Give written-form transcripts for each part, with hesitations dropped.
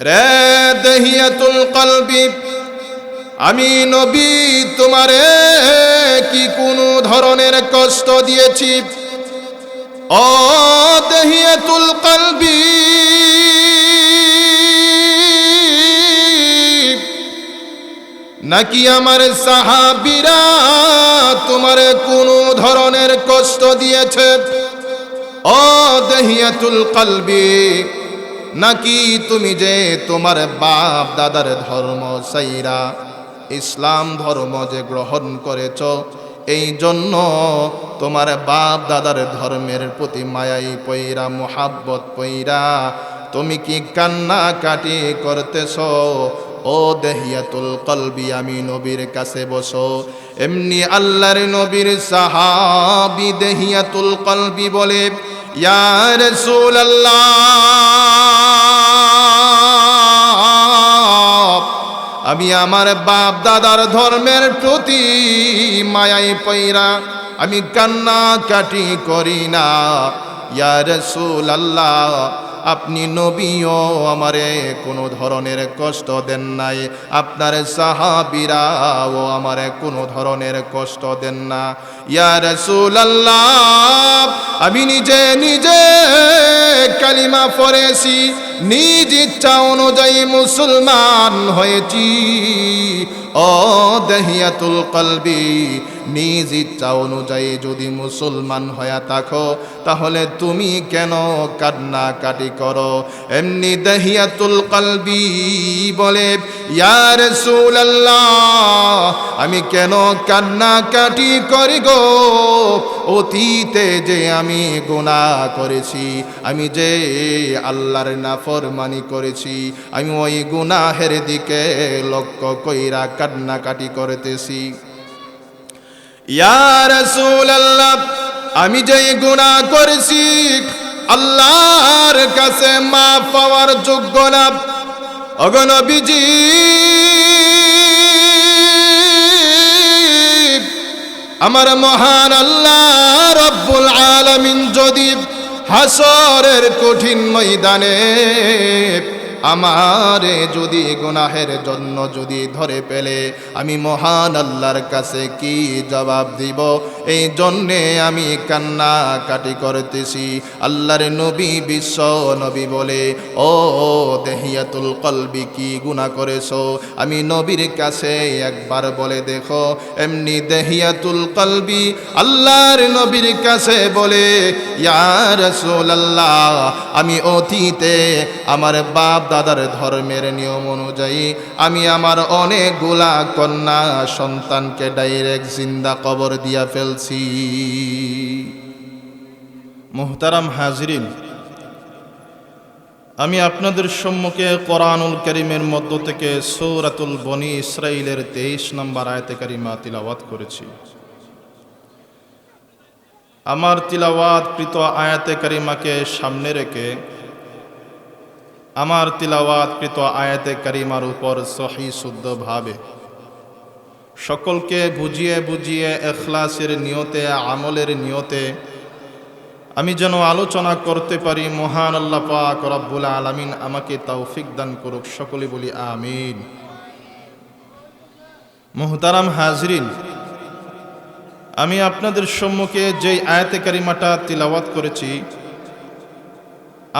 রে দহিয়াতুল কলবি, আমি নবী তোমারে কি কোনো ধরনের কষ্ট দিয়েছি? ও দহিয়াতুল কলবি, নাকি আমার সাহাবীরা তোমারে কোনো ধরনের কষ্ট দিয়েছে? ও দহিয়াতুল কলবি, নাকি তুমি যে তোমার বাপ দাদার ধর্ম সাইরা ইসলাম ধর্ম যে গ্রহণ করেছ, এই জন্য তোমার বাপ দাদার ধর্মের প্রতি মায়াই পইরা, মোহাব্বত পইরা তুমি কি কান্না কাটি করতেছ? ও দহিয়াতুল কলবি, আমি নবীর কাছে বসো। এমনি আল্লাহর নবীর সাহাবী দহিয়াতুল কলবি বলে, ইয়া রাসূলুল্লাহ, আমি আমার বাপ দাদার ধর্মের প্রতি মায়ায় পইরা আমি কান্না কাটি করি না। ইয়া রাসূলুল্লাহ, আপনি নবীও আমারে কোনো ধরনের কষ্ট দেন নাই, আপনার সাহাবীরাও আমারে কোনো ধরনের কষ্ট দেন না। ইয়া রাসূলুল্লাহ, আমি নিজে নিজে কালিমা পড়েছি, নিজ ইচ্ছা অনুযায়ী মুসলমান হয়েছি। ও দহিয়াতুল কলবি, নিজ ইচ্ছা অনুযায়ী যদি মুসলমান হয়ে থাকো, তাহলে তুমি কেন কান্না কাটি করো? এমনি দহিয়াতুল কলবি বলে, ইয়া রাসূলুল্লাহ, আমি কেন কান্না কাটি করি গো? অতীতে যে আমি গুনাহ করেছি, আমি যে আল্লাহর নাফরমানি করেছি, আমি ওই গুনাহের দিকে লক্ষ্য কইরা কান্নাকাটি করতেছি। ইয়া রাসূলুল্লাহ, আমি যে গুনাহ করেছি আল্লাহর কাছে মাফ পাওয়ার যোগ্য না। ওগো নবীজি, আমার মহান আল্লাহ রব্বুল আলামিন যদি হাসরের কঠিন ময়দানে আমারে যদি গুনাহের জন্য যদি ধরে পেলে, আমি মহান আল্লাহর কাছে কি জবাব দিব? এই জন্যে আমি কান্না কাটি করতেছি। আল্লাহর নবী বিশ্ব নবী বলে, ও দহিয়াতুল কলবি, কি গুনাহ করেছো? আমি নবীর কাছে একবার বলে দেখো। এমনি দহিয়াতুল কলবি আল্লাহর নবীর কাছে বলে, ইয়া রাসূলুল্লাহ, আমি অতীতে আমার বাপ দাদার ধর্মের নিয়ম অনুযায়ী আমি আমার অনেকগুলা কন্যা সন্তানকে ডাইরেক্ট জিন্দা কবর দিয়া ফেলছি। মুহতারাম হাজিরিন, আমি আপনাদের সম্মুখে কোরআনুল কারীমের মধ্য থেকে সূরাতুল বনী ইসরাঈলের 23 নম্বর আয়াতে কারিমা তিলাওয়াত করেছি। আমার তিলাওয়াতকৃত আয়াতে কারিমাকে সামনে রেখে আমার তিলাওয়াতকৃত আয়াতে কারিমার উপর সহি শুদ্ধভাবে সকলকে বুঝিয়ে বুঝিয়ে ইখলাসের নিয়তে, আমলের নিয়তে আমি যেন আলোচনা করতে পারি, মহান আল্লাহ পাক রব্বুল আলামিন আমাকে তৌফিক দান করুক। সকলে বলি আমিন। মুহতারাম হাজরিন, আমি আপনাদের সম্মুখে যেই আয়াতে কারিমাটা তিলাওয়াত করেছি,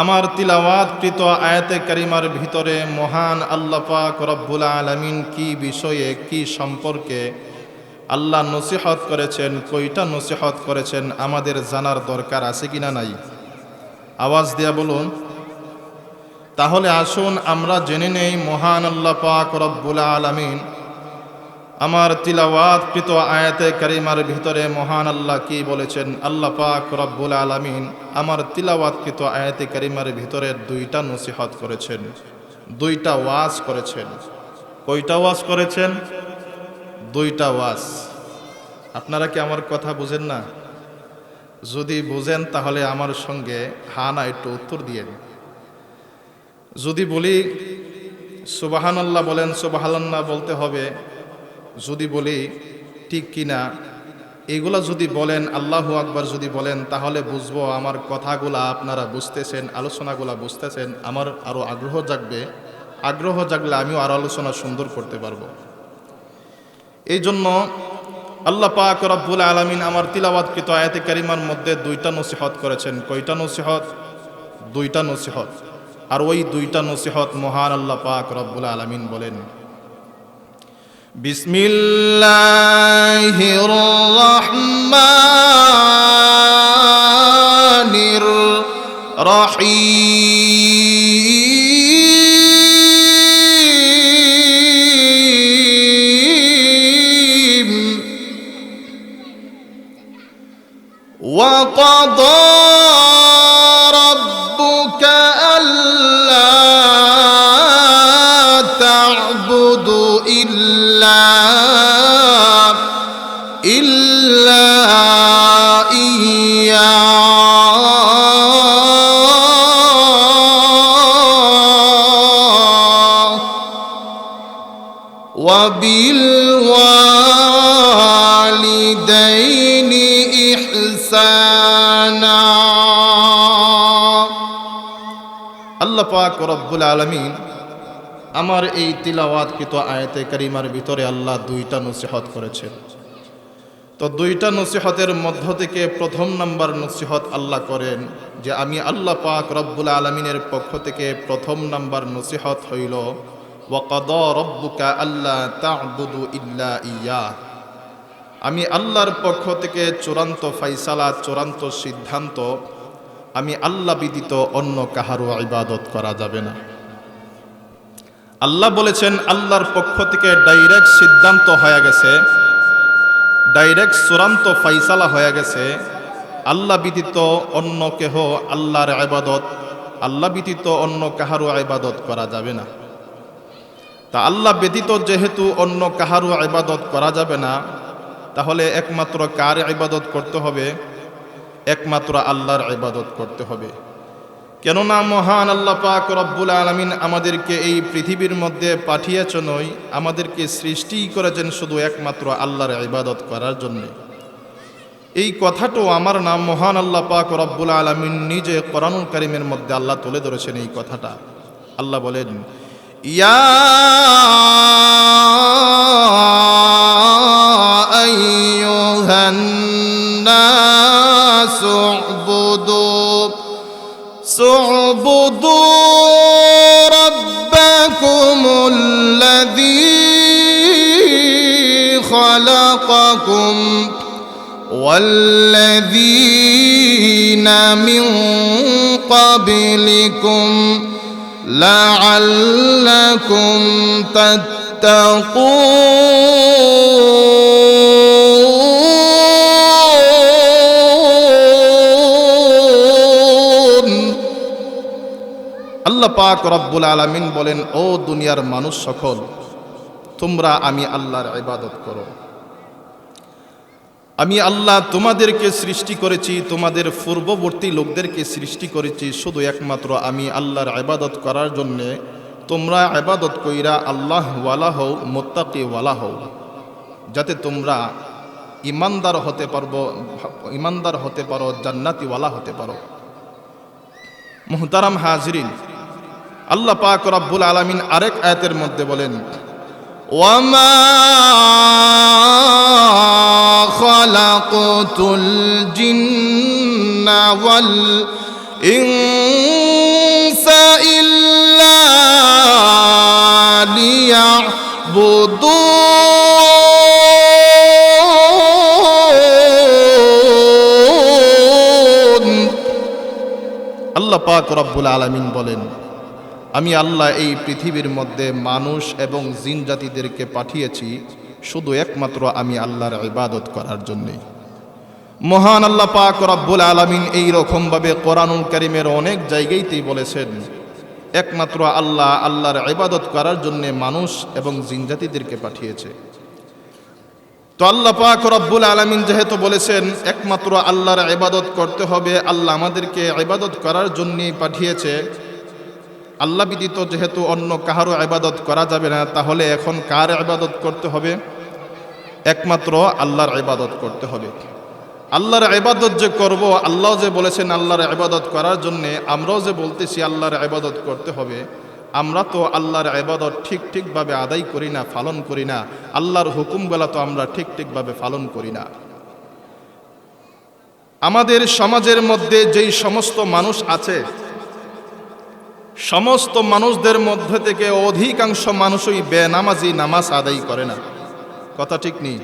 আমার তিলাওয়াতকৃত আয়াতে কারিমার ভিতরে মহান আল্লাহ পাক রব্বুল আলামিন কি বিষয়ে, কি সম্পর্কে আল্লাহ নসিহত করেছেন, কয়টা নসিহত করেছেন, আমাদের জানার দরকার আছে কিনা নাই? আওয়াজ দিয়া বলুন। তাহলে আসুন আমরা জেনে নেই মহান আল্লাহ পাক রব্বুল আলামিন আমার তিলাওয়াতকৃত আয়াতে কারিমার ভিতরে মহান আল্লাহ কি বলেছেন। আল্লাহ পাক রব্বুল আলামিন আমার তিলাওয়াতকৃত আয়াতে কারিমার ভিতরে 2টা নসিহত করেছেন, 2টা ওয়াজ করেছেন। কয়টা ওয়াজ করেছেন? 2টা ওয়াজ। আপনারা কি আমার কথা বুঝেন না? যদি বুঝেন তাহলে আমার সঙ্গে হা না একটু উত্তর দিয়েন। যদি বলি সুবহানাল্লাহ বলেন, সুবহানাল্লাহ বলতে হবে। যদি বলি ঠিক কিনা, এগুলা যদি বলেন, আল্লাহু আকবার যদি বলেন, তাহলে বুঝবো আমার কথাগুলা আপনারা বুঝতেছেন, আলোচনাগুলা বুঝতেছেন, আমার আরো আগ্রহ জাগবে, আগ্রহ জাগলে আমিও আর আলোচনা সুন্দর করতে পারবো। এই জন্য আল্লাহ পাক রব্বুল আলামিন আমার তিলাওয়াতকৃত আয়াতে কারিমার মধ্যে দুইটা নসিহত করেছেন। কয়টা নসিহত? দুইটা নসিহত। আর ওই দুইটা নসিহত মহান আল্লাহ পাক রব্বুল আলামিন বলেন, বিসমিল্লাহির রহমানির রহিম وقضى ربك ألا تعبدوا إلا إياه وبالوالدين إحسانا। আল্লাহ পাক রব্বুল আলামিন আমার এই তিলাওয়াতকৃত আয়াতে কারিমার ভিতরে আল্লাহ দুইটা নসিহত করেছেন। তো দুইটা নসিহতের মধ্য থেকে প্রথম নাম্বার নসিহত আল্লাহ করেন যে আমি আল্লাহ পাক রব্বুল আলামিনের পক্ষ থেকে প্রথম নাম্বার নসিহত হইল ওয়াকাদা রব্বুকা আল্লা তা'বুদু ইল্লা ইয়্যাহ। আমি আল্লাহর পক্ষ থেকে চূড়ান্ত ফাইসালা, চূড়ান্ত সিদ্ধান্ত, আমি আল্লাহ ব্যতীত অন্য কাহারও ইবাদত করা যাবে না। আল্লাহ বলেছেন, আল্লাহর পক্ষ থেকে ডাইরেক্ট সিদ্ধান্ত হয়ে গেছে, ডাইরেক্ট চূড়ান্ত ফাইসালা হয়ে গেছে, আল্লাহ ব্যতীত অন্য কেহ আল্লাহর ইবাদত, আল্লাহ ব্যতীত অন্য কাহারও ইবাদত করা যাবে না। তা আল্লাহ ব্যতীত যেহেতু অন্য কাহারও ইবাদত করা যাবে না, তাহলে একমাত্র কার ইবাদত করতে হবে? একমাত্র আল্লাহর ইবাদত করতে হবে। কেননা মহান আল্লাহ পাক রব্বুল আলামিন আমাদেরকে এই পৃথিবীর মধ্যে পাঠিয়েছেনই, আমাদেরকে সৃষ্টি করেছেন শুধু একমাত্র আল্লাহর ইবাদত করার জন্য। এই কথাটাও আমার নাম মহান আল্লাহ পাক রব্বুল আলামিন নিজে কোরআনুল কারীমের মধ্যে আল্লাহ তুলে ধরেছেন এই কথাটা। আল্লাহ বলেন, ইয়া আইয়ুহান নাস اعبدوا ربكم الذي خلقكم والذين من قبلكم لعلكم تتقون। আল্লাহ পাক রব্বুল আলামিন বলেন, ও দুনিয়ার মানুষ সকল, তোমরা আমি আল্লাহর ইবাদত করো। আমি আল্লাহ তোমাদেরকে সৃষ্টি করেছি, তোমাদের পূর্ববর্তী লোকদেরকে সৃষ্টি করেছি শুধু একমাত্র আমি আল্লাহর ইবাদত করার জন্যে। তোমরা ইবাদত কইরা আল্লাহ ওয়ালা হও, মুত্তাকি ওয়ালা হও, যাতে তোমরা ইমানদার হতে পারো, জান্নাতি ওয়ালা হতে পারো। মুহতারাম হাজরিন, আল্লাহ পাক রব্বুল আলামিন আরেক আয়াতের মধ্যে বলেন, ওয়ামা খালাকতুল জিন্না ওয়াল ইনসা ইল্লা লিয়াবুদুন। আল্লাহ পাক রব্বুল আলামিন বলেন, আমি আল্লাহ এই পৃথিবীর মধ্যে মানুষ এবং জিন জাতিদেরকে পাঠিয়েছি শুধু একমাত্র আমি আল্লাহর ইবাদত করার জন্যে। মহান আল্লাহ পাক রব্বুল আলামিন এই রকমভাবে কোরআনুল কারীমের অনেক জায়গাতেই বলেছেন, একমাত্র আল্লাহ আল্লাহর ইবাদত করার জন্যে মানুষ এবং জিন জাতিদেরকে পাঠিয়েছে। তো আল্লাহ পাক রব্বুল আলামিন যেহেতু বলেছেন একমাত্র আল্লাহর ইবাদত করতে হবে, আল্লাহ আমাদেরকে ইবাদত করার জন্যই পাঠিয়েছে, আল্লাহ ব্যতীত যেহেতু অন্য কাহারও ইবাদত করা যাবে না, তাহলে এখন কার ইবাদত করতে হবে? একমাত্র আল্লাহর ইবাদত করতে হবে। আল্লাহর ইবাদত যে করব, আল্লাহ যে বলেছেন আল্লাহর ইবাদত করার জন্যে, আমরাও যে বলতেছি আল্লাহর ইবাদত করতে হবে, আমরা তো আল্লাহর ইবাদত ঠিকভাবে আদায় করি না, পালন করি না। আল্লাহর হুকুমগুলো তো আমরা ঠিকভাবে পালন করি না। আমাদের সমাজের মধ্যে যেই সমস্ত মানুষ আছে, সমস্ত মানুষদের মধ্যে থেকে অধিকাংশ মানুষই বেনামাজি, নামাজ আদায় করে না। কথা ঠিক নেই?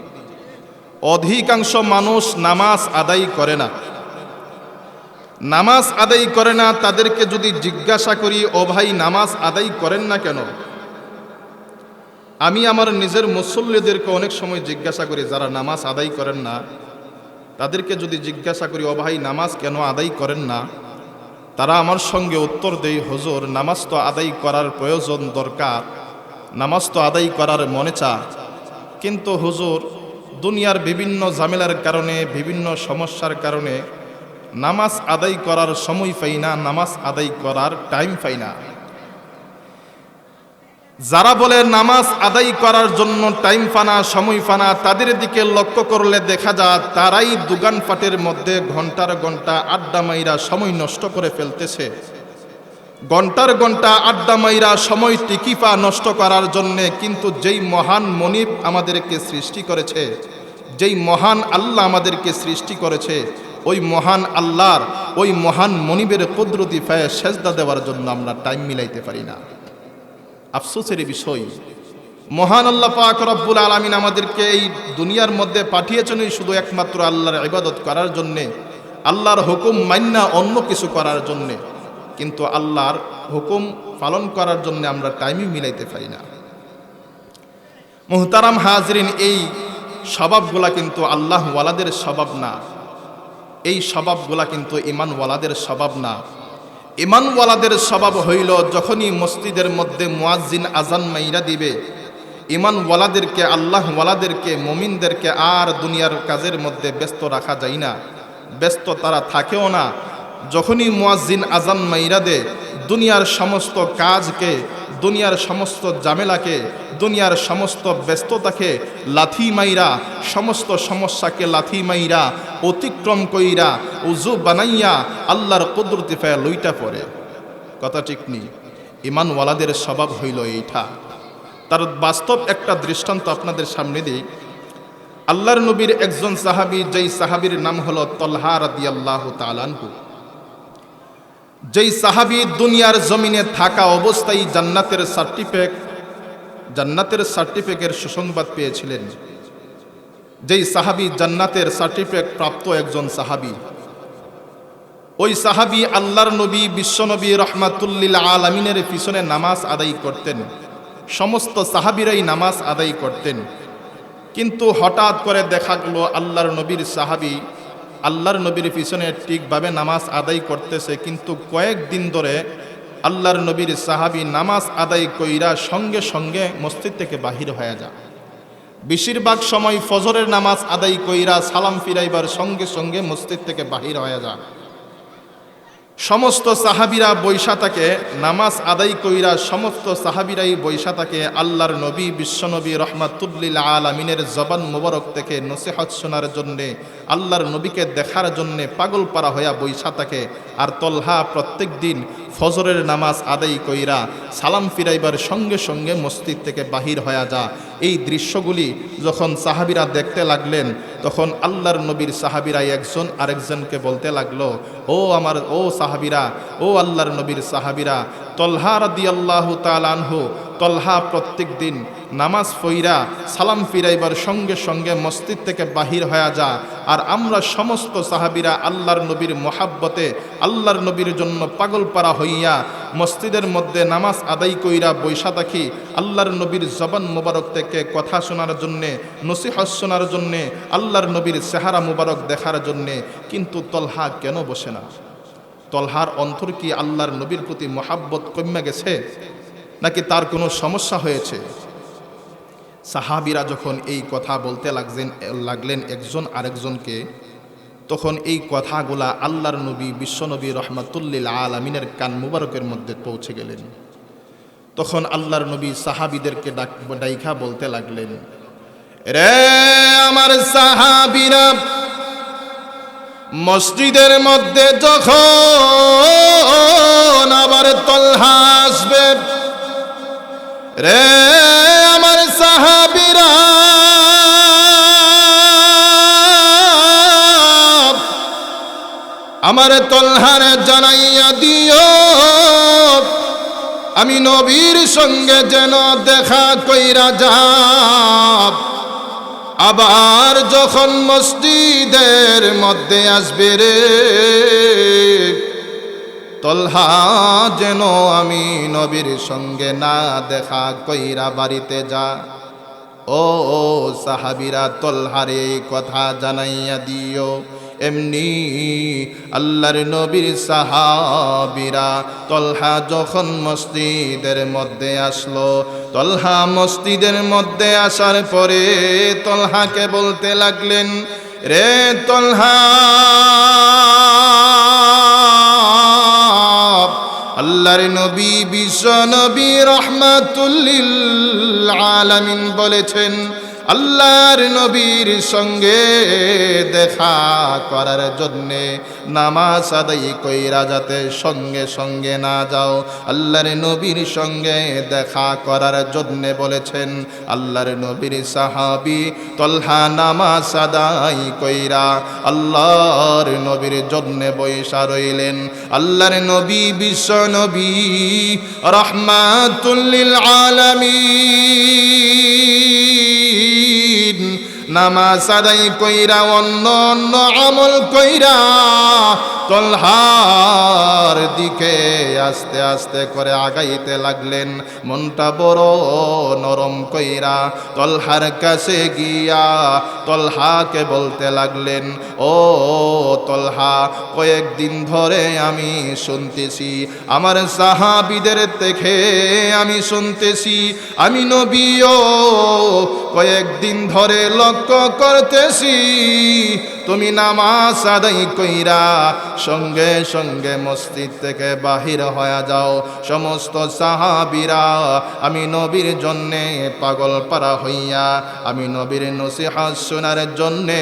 অধিকাংশ মানুষ নামাজ আদায় করে না। নামাজ আদায় করে না, তাদেরকে যদি জিজ্ঞাসা করি, ও ভাই নামাজ আদায় করেন না কেন? আমি আমার নিজের মুসল্লিদেরকে অনেক সময় জিজ্ঞাসা করি, যারা নামাজ আদায় করেন না, তাদেরকে যদি জিজ্ঞাসা করি, ও ভাই নামাজ কেন আদায় করেন না? তারা আমার সঙ্গে উত্তর দেয়, হুজুর নামাজ তো আদায় করার প্রয়োজন, দরকার, নামাজ তো আদায় করার মনে চায়, কিন্তু হুজুর দুনিয়ার বিভিন্ন ঝামেলার কারণে, বিভিন্ন সমস্যার কারণে নামাজ আদায় করার সময় পাই না, নামাজ আদায় করার টাইম পাই না। যারা বলে নামাজ আদায় করার জন্য টাইম পানা, সময় পানা, তাদের দিকে লক্ষ্য করলে দেখা যায় তারাই দোকানপাটের মধ্যে ঘন্টার ঘন্টা আড্ডা মাইরা সময় নষ্ট করে ফেলতেছে। ঘন্টার ঘন্টা আড্ডা মাইরা সময় টিকিপা নষ্ট করার জন্যে, কিন্তু যেই মহান মনিব আমাদেরকে সৃষ্টি করেছে, যেই মহান আল্লাহ আমাদেরকে সৃষ্টি করেছে, ওই মহান আল্লাহর, ওই মহান মনিবের কুদরতি পায়ে সেজদা দেওয়ার জন্য আমরা টাইম মিলাইতে পারি না। আফসোসের বিষয়, মহান আল্লাহ পাক রব্বুল আলামিন আমাদেরকে এই দুনিয়ার মধ্যে পাঠিয়েছেনই শুধু একমাত্র আল্লাহর ইবাদত করার জন্যে, আল্লাহর হুকুম মান্না অন্য কিছু করার জন্যে, কিন্তু আল্লাহর হুকুম পালন করার জন্য আমরা টাইমই মিলাইতে পারি না। মুহতারাম হাজরিন, এই স্বভাবগুলা কিন্তু আল্লাহ ওয়ালাদের স্বভাব না, এই স্বভাবগুলা কিন্তু ঈমানওয়ালাদের স্বভাব না। ঈমানওয়ালাদের স্বভাব হইল, যখনই মসজিদের মধ্যে মুয়াজ্জিন আজান মাইরা দিবে, ঈমানওয়ালাদেরকে, আল্লাহওয়ালাদেরকে, মুমিনদেরকে আর দুনিয়ার কাজের মধ্যে ব্যস্ত রাখা যায় না, ব্যস্ত তারা থাকেও না। যখনই মুয়াজ্জিন আজান মাইরা দে, দুনিয়ার সমস্ত কাজকে, দুনিয়ার সমস্ত ঝামেলাকে, দুনিয়ার সমস্ত ব্যস্ততাকে লাথি মাইরা, সমস্ত সমস্যাকে লাথি মাইরা অতিক্রম কইরা উজু বানাইয়া আল্লাহর কুদরতি পায়ে লইটা পড়ে। কথা ঠিক নেই? ঈমানওয়ালাদের স্বভাব হইল এইটা। তার বাস্তব একটা দৃষ্টান্ত আপনাদের সামনে দিই। আল্লাহর নবীর একজন সাহাবী, যেই সাহাবীর নাম হলো তলহা রাদিয়াল্লাহু তাআলা আনহু, যেই সাহাবী দুনিয়ার জমিনে থাকা অবস্থায় জান্নাতের সার্টিফিকেটের সুসংবাদ পেয়েছিলেন, যেই সাহাবী জান্নাতের সার্টিফিকেট প্রাপ্ত একজন সাহাবী, ওই সাহাবী আল্লাহর নবী, বিশ্বনবী রহমাতুল্লিল আলামিনের পিছনে নামাজ আদায় করতেন। সমস্ত সাহাবীরাই নামাজ আদায় করতেন, কিন্তু হঠাৎ করে দেখা গেল আল্লাহর নবীর সাহাবী আল্লাহর নবীর পিছনে ঠিকভাবে নামাজ আদায় করতেছে, কিন্তু কয়েকদিন ধরে আল্লাহর নবীর সাহাবী নামাজ আদায় কইরা সঙ্গে সঙ্গে মসজিদ থেকে বাহির হয়ে যায়। বেশিরভাগ সময় ফজরের নামাজ আদায় কইরা সালাম ফিরাইবার সঙ্গে সঙ্গে মসজিদ থেকে বাহির হয়ে যায়। সমস্ত সাহাবীরা বৈশা থাকে, নামাজ আদায় কইরা সমস্ত সাহাবীরাই বৈশা থাকে আল্লাহর নবী, বিশ্বনবী রহমাতুল্লিল আলামিনের জবান মোবারক থেকে নসিহত শোনার জন্যে, আল্লাহর নবীকে দেখার জন্যে পাগল পারা হইয়া বৈশা থাকে। আর তলহা প্রত্যেক দিন ফজরের নামাজ আদায় কইরা সালাম ফিরাইবার সঙ্গে সঙ্গে মসজিদ থেকে বাহির হয়ে যা। এই দৃশ্যগুলি যখন সাহাবীরা দেখতে লাগলেন, তখন আল্লাহর নবীর সাহাবীরা একজন আরেকজনকে বলতে লাগলো, ও সাহাবীরা, ও আল্লাহর নবীর সাহাবীরা, তলহা রাদিয়াল্লাহু তাআলা আনহু, তলহা প্রত্যেক দিন নামাজ পইরা সালাম ফিরাইবার সঙ্গে সঙ্গে মসজিদ থেকে বাহির হয়ে যা, আর আমরা সমস্ত সাহাবীরা আল্লাহর নবীর মোহাব্বতে, আল্লাহর নবীর জন্য পাগল পারা হইয়া মসজিদের মধ্যে নামাজ আদায় কইরা বৈশা থাকি আল্লাহর নবীর জবান মুবারক থেকে কথা শোনার জন্যে, নসিহত শোনার জন্যে, আল্লাহর নবীর চেহারা মুবারক দেখার জন্যে। কিন্তু তলহা কেন বসে না? তলহার অন্তর কি আল্লাহর নবীর প্রতি মোহাব্বত কমে গেছে, নাকি তার কোনো সমস্যা হয়েছে? সাহাবীরা যখন এই কথা বলতে লাগলেন একজন আরেকজনকে, তখন এই কথাগুলা আল্লাহর নবী, বিশ্বনবী রহমাতুল্লিল আলামিনের কান মুবারকের মধ্যে পৌঁছে গেলেন। তখন আল্লাহর নবী সাহাবীদেরকে ডাইখা বলতে লাগলেন, রে আমার সাহাবীরা, মসজিদের মধ্যে যখন আবার তলহা আসবে, রে আমার সাহাবীরা, আমার তলহারে জানাইয়া দিও, আমি নবীর সঙ্গে যেন দেখা কইরা যাব। আবার যখন মসজিদের মধ্যে আসবে রে তলহা, যেন আমি নবীর সঙ্গে না দেখা কইরা বাড়িতে যা। ও সাহাবীরা, তলহারে এই কথা জানাইয়া দিও। এমনি আল্লাহর নবীর সাহাবীরা, তলহা যখন মসজিদের মধ্যে আসলো, তলহা মসজিদের মধ্যে আসার পরে তলহাকে বলতে লাগলেন, রে তলহা, আল্লাহর নবী বিশ্ব নবী রাহমাতুল লিল আলামিন বলেছেন, আল্লাহর নবীর সঙ্গে দেখা করার জন্যে নামাজ আদায় কইরা যাতে সঙ্গে সঙ্গে না যাও। আল্লাহর নবীর সঙ্গে দেখা করার জন্যে বলেছেন। আল্লাহর নবীর সাহাবী তলহা নামাজ আদায় কইরা আল্লাহর নবীর জন্যে বইসা রইলেন। আল্লাহর নবী বিশ্ব নবী রাহমাতুল লিল আলামিন নামাজ আদায় কইরা অন্য অন্য আমল কইরা তলহার দিকে আস্তে আস্তে করে আগাইতে লাগলেন। মনটা বড় নরম কইরা তলহার কাছে গিয়া তলহাকে বলতে লাগলেন, ও তলহা, কয়েকদিন ধরে আমি শুনতেছি, আমার সাহাবীদের থেকে আমি শুনতেছি, আমি নবীও কয়েকদিন ধরে লক্ষ্য করতেছি তুমি নামাজ আদায় কইরা সঙ্গে সঙ্গে মসজিদ থেকে বাহির হয়ে যাও। সমস্ত সাহাবীরা আমি নবীর জন্যে পাগল পারা হইয়া আমি নবীর নসিহত শোনার জন্যে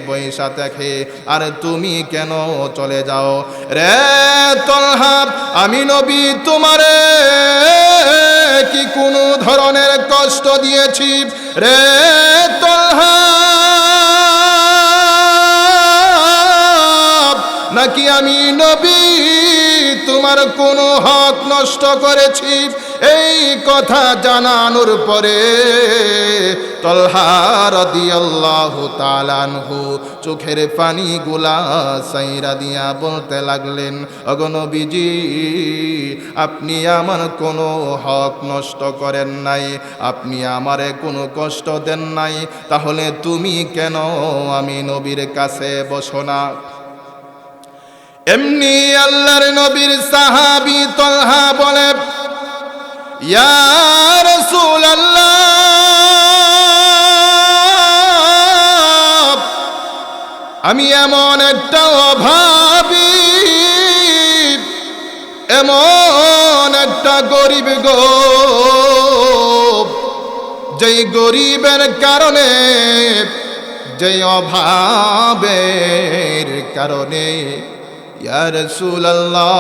বইসা থাকে, আর তুমি কেন চলে যাও? রে তলহা, আমি নবী তোমারে কি কোনো ধরনের কষ্ট দিয়েছি? রে তলহা, নাকি আমি নবী তোমার কোনো হক নষ্ট করেছি? এই কথা জানানোর পরে তলহা রাদিয়াল্লাহু তাআলা আনহু চোখের পানিগুলা সাইরা দিয়া বলতে লাগলেন, ওগো নবীজি, আপনি আমার কোনো হক নষ্ট করেন নাই, আপনি আমারে কোনো কষ্ট দেন নাই, তাহলে তুমি কেন আমি নবীর কাছে বসো না? এমনি আল্লাহর নবীর সাহাবী তলহা বলে, ইয়া রাসূলুল্লাহ, আমি এমন একটা অভাবী, এমন একটা গরিব গো, যেই গরিবের কারণে, যেই অভাবের কারণে ইয়া রাসূলুল্লাহ,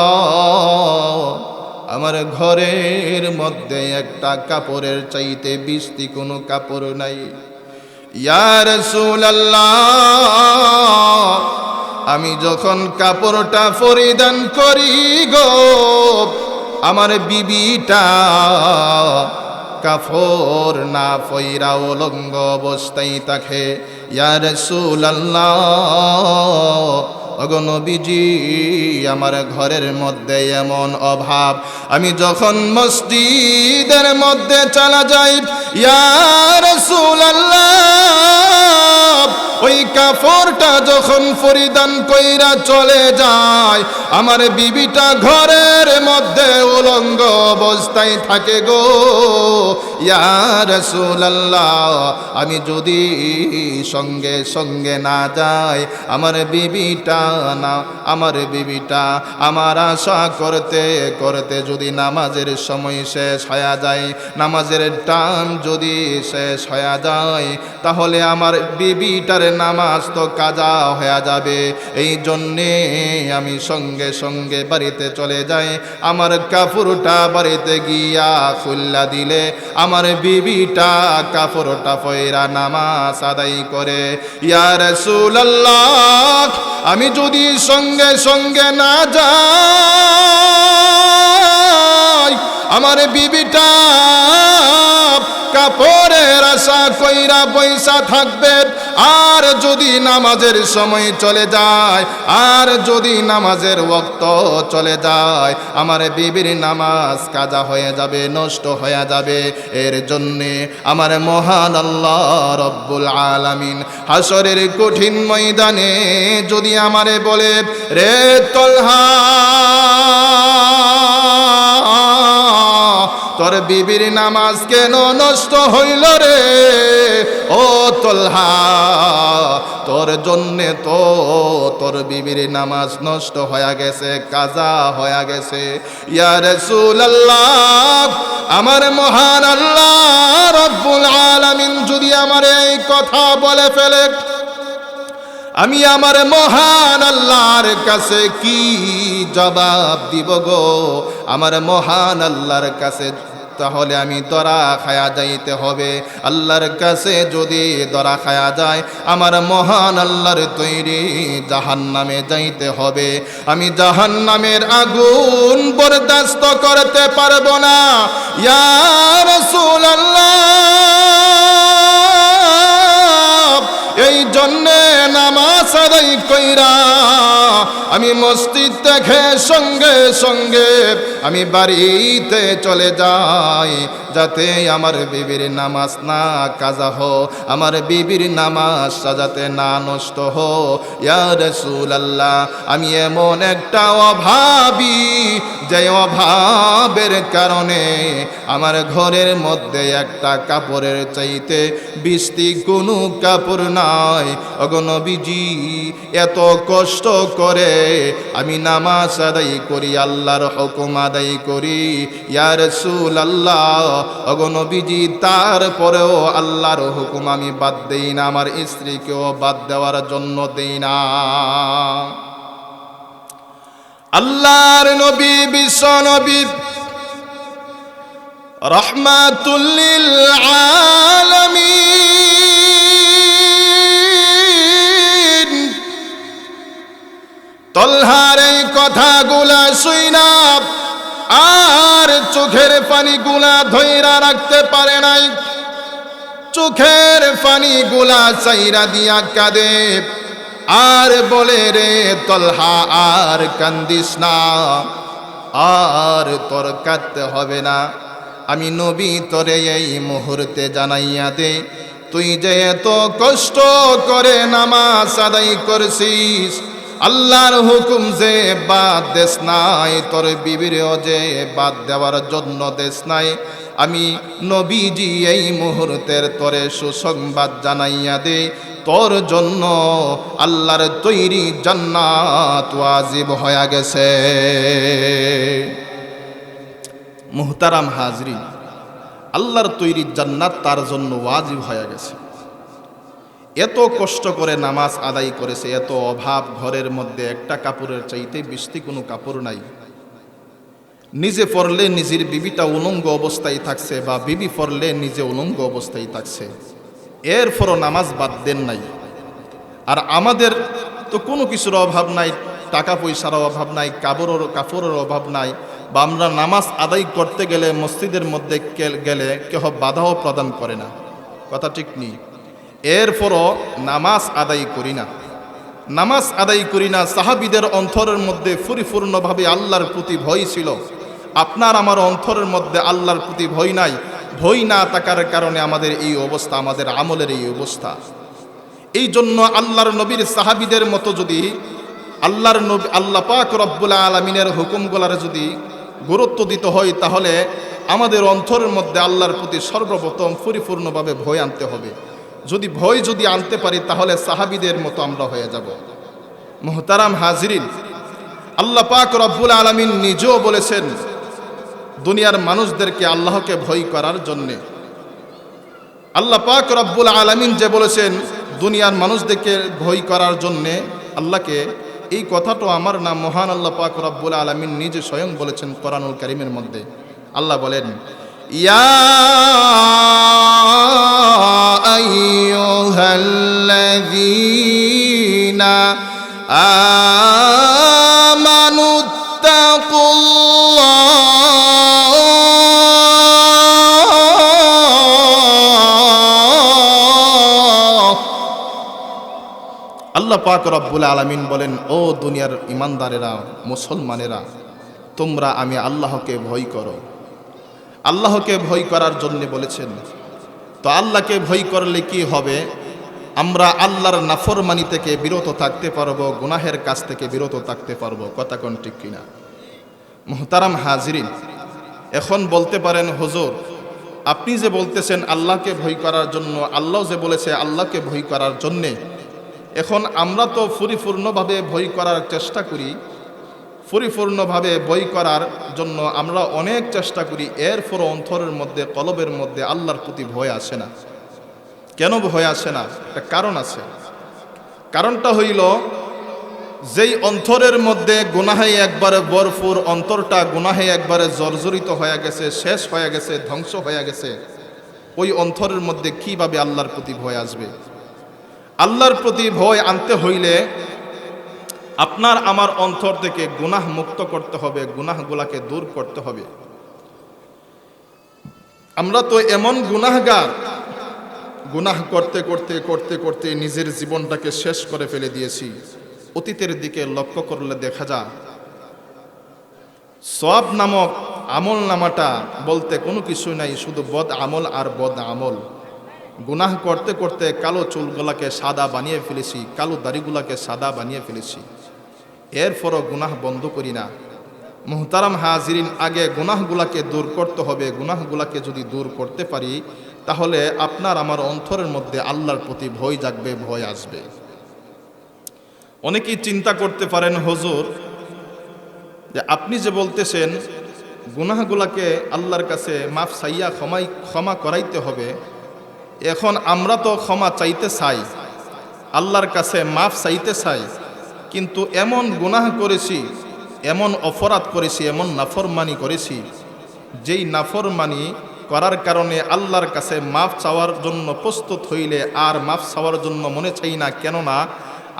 আমার ঘরের মধ্যে একটা কাপড়ের চাইতে বিস্তি কোনো কাপড় নাই। ইয়া রাসূলুল্লাহ, আমি যখন কাপড়টা পরিধান করি গো, আমার বিবিটা কাপড় না পইরা উলঙ্গ অবস্থায় থাকে। ইয়া রাসূলুল্লাহ, ওগো নবীজি, আমার ঘরের মধ্যে এমন অভাব, আমি যখন মসজিদের মধ্যে চলা যাই, ইয়া রাসূলুল্লাহ, ওই কাপড়টা যখন পরিধান কইরা চলে যায়, আমার বিবিটা ঘরের মধ্যে উলঙ্গ অবস্থায় থাকে গো। ইয়া রাসূলুল্লাহ, আমি যদি সঙ্গে সঙ্গে না যাই, আমার বিবিটা আমার আশা করতে করতে যদি নামাজের সময় শেষ হয়ে যায়, নামাজের টাইম যদি শেষ হয়ে যায়, তাহলে আমার বিবিটার নামাজ তো কাজা কাজা হয়ে যাবে। এই জন্যে আমি সঙ্গে সঙ্গে বাড়িতে চলে যাই। আমার কাপড়টা বাড়িতে গিয়া খুল্লা দিলে আমার বিবিটা কাপড়টা পয়রা নামাজ আদায় করে। ইয়া রাসূলুল্লাহ, আমি যদি সঙ্গে সঙ্গে না যাই, আমার বিবিটা কাপড়ের আশা কইরা পয়সা থাকবে। আর যদি নামাজের সময় চলে যায়, আর যদি নামাজের ওয়াক্ত চলে যায়, আমার বিবির নামাজ কাজা হয়ে যাবে, নষ্ট হয়ে যাবে। এর জন্যে আমার মহান আল্লাহ রব্বুল আলামিন হাসরের কঠিন ময়দানে যদি আমারে বলে, রে তলহা, তোর বিবির নামাজ কেন নষ্ট হইল রে? ও তলহা, তোর জন্যে তো তোর বিবির নামাজ নষ্ট হয়ে গেছে, কাজা হয়ে গেছে। ইয়া রাসূলুল্লাহ, আমার মহান আল্লাহ রব্বুল আলামিন যদি আমার এই কথা বলে ফেলে, আমি আমার মহান আল্লাহর কাছে কি জবাব দিব গো? আমার মহান আল্লাহর কাছে তাহলে আমি দরা খায়া যাইতে হবে। আল্লাহর কাছে যদি দরা খায়া যায়, আমার মহান আল্লাহর তৈরি জাহান্নামে যাইতে হবে। আমি জাহান্নামের আগুন বরদাস্ত করতে পারবো না। ইয়া রাসূলুল্লাহ, এই জন্যে নামাজ আদায় কইরা আমি মসজিদ থেকে সঙ্গে সঙ্গে আমি বাড়িতে চলে যাই, যাতে আমার বিবির নামাজ না কাজা হো, আমার বিবির নামাজ সাজাতে না নষ্ট হো। ইয়া রাসূলুল্লাহ, আমি এমন একটা অভাবী, যে অভাবের কারণে আমার ঘরের মধ্যে একটা কাপড়ের চাইতে 20টি কোনো কাপড় নাই। ওগো নবীজি, এত কষ্ট করে আমি নামাজ আদায় করি, আল্লাহর হুকুম আদায় করি। ইয়া রাসূলুল্লাহ, ওগো নবীজি, তারপরেও আল্লাহর হুকুম আমি বাদ দেই না, আমার স্ত্রীকেও বাদ দেওয়ার জন্য দেই না। আল্লাহর নবী, বিশ্ব নবী, রাহমাতুল লিল আলামিন, তলহার এই কথাগুলা শুইনা আর চোখের পানিগুলা ধইরা রাখতে পারে নাই। চোখের পানিগুলা চাইরা দিয়া কাঁদে আর বলে, রে তলহা, আর কান্দিস না, আর তোর কাঁদতে হবে না। আমি নবী তোরে এই মুহূর্তে জানাইয়া দে, তুই যে এত কষ্ট করে নামাজ আদায় করছিস, আল্লাহর হুকুম যে বাদ দেশ নাই, তোর বিবিরেও যে বাদ দেওয়ার জন্য দেশ নাই, আমি নবীজি এই মুহূর্তের তোরে সুসংবাদ জানাইয়া দে, তোর জন্য আল্লাহর তৈরি জান্নাত ওয়াজিব হয়ে গেছে। মুহতারাম হাজরিন, আল্লাহর তৈরি জান্নাত তার জন্য ওয়াজিব হয়ে গেছে। এত কষ্ট করে নামাজ আদায় করেছে, এত অভাব, ঘরের মধ্যে একটা কাপড়ের চাইতে 20টি কোনো কাপড় নাই। নিজে পড়লে নিজের বিবিটা উলঙ্গ অবস্থায় থাকছে, বা বিবি পড়লে নিজে উলঙ্গ অবস্থায় থাকছে, এরপরও নামাজ বাদ দেন নাই। আর আমাদের তো কোনো কিছুর অভাব নাই, টাকা পয়সার অভাব নাই, কাপড়ের অভাব নাই, বা আমরা নামাজ আদায় করতে গেলে মসজিদের মধ্যে গেলে কেহ বাধাও প্রদান করে না, কথা ঠিক নেই। এরপরও নামাজ আদায় করি না, নামাজ আদায় করি না। সাহাবীদের অন্তরের মধ্যে পরিপূর্ণভাবে আল্লাহর প্রতি ভয় ছিল। আপনার আমার অন্তরের মধ্যে আল্লাহর প্রতি ভয় নাই। ভয় না থাকার কারণে আমাদের এই অবস্থা, আমাদের আমলের এই অবস্থা। এই জন্য আল্লাহর নবীর সাহাবীদের মতো যদি আল্লাহর নবী, আল্লাহ পাক রব্বুল আলামিনের হুকুমগুলার যদি গুরুত্ব দিতে হয়, তাহলে আমাদের অন্তরের মধ্যে আল্লাহর প্রতি সর্বপ্রথম পরিপূর্ণভাবে ভয় আনতে হবে। যদি ভয় আনতে পারি, তাহলে সাহাবীদের মতো আমরা হয়ে যাব। মুহতারাম হাজিরিন, আল্লাহ পাক রব্বুল আলামিন নিজেও বলেছেন দুনিয়ার মানুষদেরকে আল্লাহকে ভয় করার জন্যে। আল্লাহ পাক রব্বুল আলামিন যে বলেছেন, দুনিয়ার মানুষদেরকে ভয় করার জন্যে আল্লাহকে, এই কথাটা আমার না, মহান আল্লাহ পাক রব্বুল আলামিন নিজে স্বয়ং বলেছেন কোরআনুল কারীমের মধ্যে। আল্লাহ বলেন, ইয়া আইয়ুহাল্লাযীনা আল্লাহ পাক রব্বুল আলামিন বলেন, ও দুনিয়ার ইমানদারেরা, মুসলমানেরা, তোমরা আমি আল্লাহকে ভয় করো। আল্লাহকে ভয় করার জন্য বলেছেন। তো আল্লাহকে ভয় করলে কি হবে? আমরা আল্লাহর নাফরমানি থেকে বিরত থাকতে পারবো, গুনাহের কাছ থেকে বিরত থাকতে পারবো। কথা কোন ঠিক কিনা? মুহতারাম হাজিরিন, এখন বলতে পারেন, হুজুর আপনি যে বলতেছেন আল্লাহকে ভয় করার জন্য, আল্লাহ যে বলেছে আল্লাহকে ভয় করার জন্যে, এখন আমরা তো পরিপূর্ণভাবে ভয় করার চেষ্টা করি, পরিপূর্ণভাবে ভয় করার জন্য আমরা অনেক চেষ্টা করি, এরপরও অন্তরের মধ্যে, কলবের মধ্যে আল্লাহর প্রতি ভয় আসে না। কেন ভয় আসে না? একটা কারণ আছে। কারণটা হইল, যেই অন্তরের মধ্যে গুনাহে একবারে ভরপুর, অন্তরটা গুনাহে একবারে জর্জরিত হয়ে গেছে, শেষ হয়ে গেছে, ধ্বংস হয়ে গেছে, ওই অন্তরের মধ্যে কিভাবে আল্লাহর প্রতি ভয় আসবে? আল্লাহর প্রতি ভয় আনতে হইলে আপনার আমার অন্তর থেকে গুনাহ মুক্ত করতে হবে, গুনাহগুলাকে দূর করতে হবে। আমরা তো এমন গুনাহগার, গুনাহ করতে করতে করতে করতে নিজের জীবনটাকে শেষ করে ফেলে দিয়েছি। অতীতের দিকে লক্ষ্য করলে দেখা যায় সওয়াব নামক আমল নামাটা বলতে কোনো কিছু নাই, শুধু বদ আমল আর বদ আমল। গুনাহ করতে করতে কালো চুলগুলাকে সাদা বানিয়ে ফেলেছি, কালো দাড়িগুলাকে সাদা বানিয়ে ফেলেছি, এরপরও গুনাহ বন্ধ করি না। মুহতারাম হাজিরিন, আগে গুনাহগুলাকে দূর করতে হবে। গুনাহগুলাকে যদি দূর করতে পারি, তাহলে আপনার আমার অন্তরের মধ্যে আল্লাহর প্রতি ভয় জাগবে, ভয় আসবে। অনেকেই চিন্তা করতে পারেন, হুজুর যে আপনি যে বলতেছেন গুনাহগুলাকে আল্লাহর কাছে মাফ চাইয়া ক্ষমা করাইতে হবে, এখন আমরা তো ক্ষমা চাইতে চাই, আল্লাহর কাছে মাফ চাইতে চাই, কিন্তু এমন গুনাহ করেছি, এমন অপরাধ করেছি, এমন নাফরমানি করেছি, যেই নাফরমানি করার কারণে আল্লাহর কাছে মাফ চাওয়ার জন্য প্রস্তুত হইলে আর মাফ চাওয়ার জন্য মনে চাই না। কেননা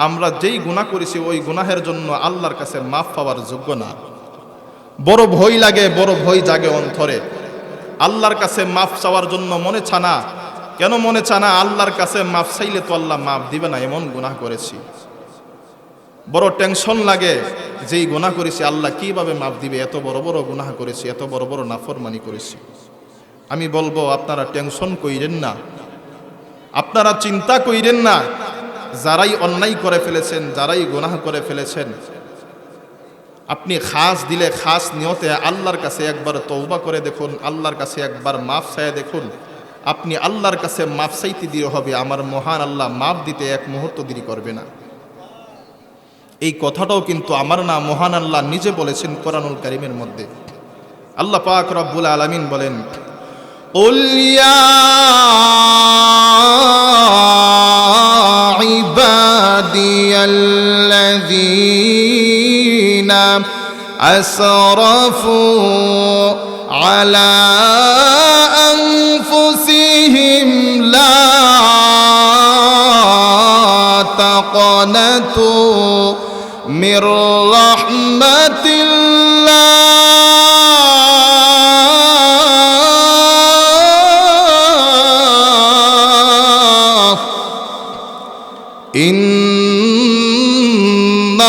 আমরা যেই গুনাহ করেছি ওই গুনাহের জন্য আল্লাহর কাছে মাফ পাওয়ার যোগ্য না। বড় ভয় লাগে, বড় ভয় জাগে অন্তরে। আল্লাহর কাছে মাফ চাওয়ার জন্য মনে চানা। কেন মনে চানা? আল্লাহর কাছে মাফ চাইলে তো আল্লাহ মাফ দিবে না, এমন গুনাহ করেছি। বড় টেনশন লাগে, যেই গুনাহ করেছি আল্লাহ কিভাবে মাফ দিবে, এত বড় বড় গুনাহ করেছি, এত বড় বড় নাফরমানি করেছি। আমি বলবো, আপনারা টেনশন কইরেন না, আপনারা চিন্তা কইরেন না। যারাই অন্যায় করে ফেলেছেন, যারাই গুনাহ করে ফেলেছেন, আপনি খাস দিলে খাস নিয়তে আল্লাহর কাছে একবার তওবা করে দেখুন, আল্লাহর কাছে একবার মাফ চাইয়া দেখুন। আপনি আল্লাহর কাছে মাফ চাইতে দিয়ে হবে, আমার মহান আল্লাহ মাফ দিতে এক মুহূর্ত দেরি করবে না। এই কথাটাও কিন্তু আমার না, মহান আল্লাহ নিজে বলেছেন কোরআনুল কারীমের মধ্যে। আল্লাহ পাক রব্বুল আলামিন বলেন, قل يا عبادي الذين أسرفوا على أنفسهم لا تقنطوا من رحمة الله إن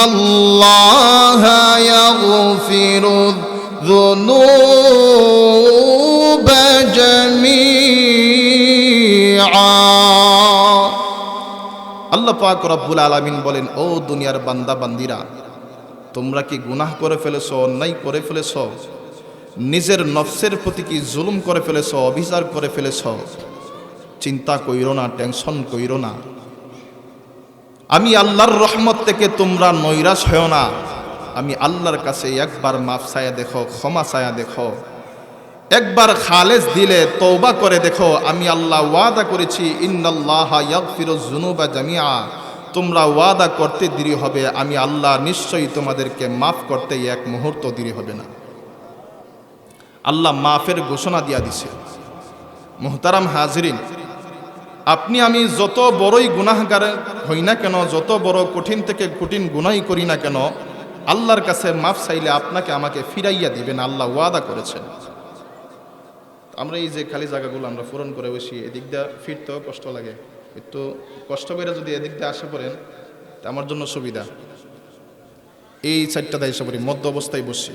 الله يغفر الذنوب جميعا। আল্লাহ পাক রব্বুল আলামিন বলেন, ও দুনিয়ার বান্দা বান্দিরা, তোমরা কি গুনাহ করে ফেলেছো, অন্যায় করে ফেলেছো, নিজের নফসের প্রতি কি জুলুম করে ফেলেছো, অবিচার করে ফেলেছো? চিন্তা কইরো না, টেনশন কইরো না। আমি আল্লাহর রহমত থেকে তোমরা নৈরাশ হও না। আমি আল্লাহর কাছে একবার মাফ চায়া দেখো, ক্ষমা চায়া দেখো, একবার খালেস দিলে তওবা করে দেখো, আমি আল্লাহ ওয়াদা করেছি ইন্নাল্লাহা ইয়াগফিরুজ যুনুবা জামিআ, তোমরা ওয়াদা করতে দেরি হবে, আমি আল্লাহ নিশ্চয়ই তোমাদেরকে মাফ করতে এক মুহূর্ত দেরি হবে না। আল্লাহ মাফের ঘোষণা দিয়া দিছে। মুহতারাম হাজিরিন, আপনি আমি যত বড়ই গুনাহগার হই না কেন, যত বড় কঠিন থেকে কঠিন গুনাহই করি না কেন, আল্লাহর কাছে মাফ চাইলে আপনাকে আমাকে ফিরাইয়া দিবেন, আল্লাহ ওয়াদা করেছেন। আমরা এই যে খালি জায়গাগুলো আমরা পূরণ করে বসি, এদিক দিয়ে ফিরতেও কষ্ট লাগে, একটু কষ্ট করে যদি এদিক দিয়ে আসে পড়েন তা আমার জন্য সুবিধা। এই চারটা দায় এসে পড়ি, মধ্য অবস্থায় বসি।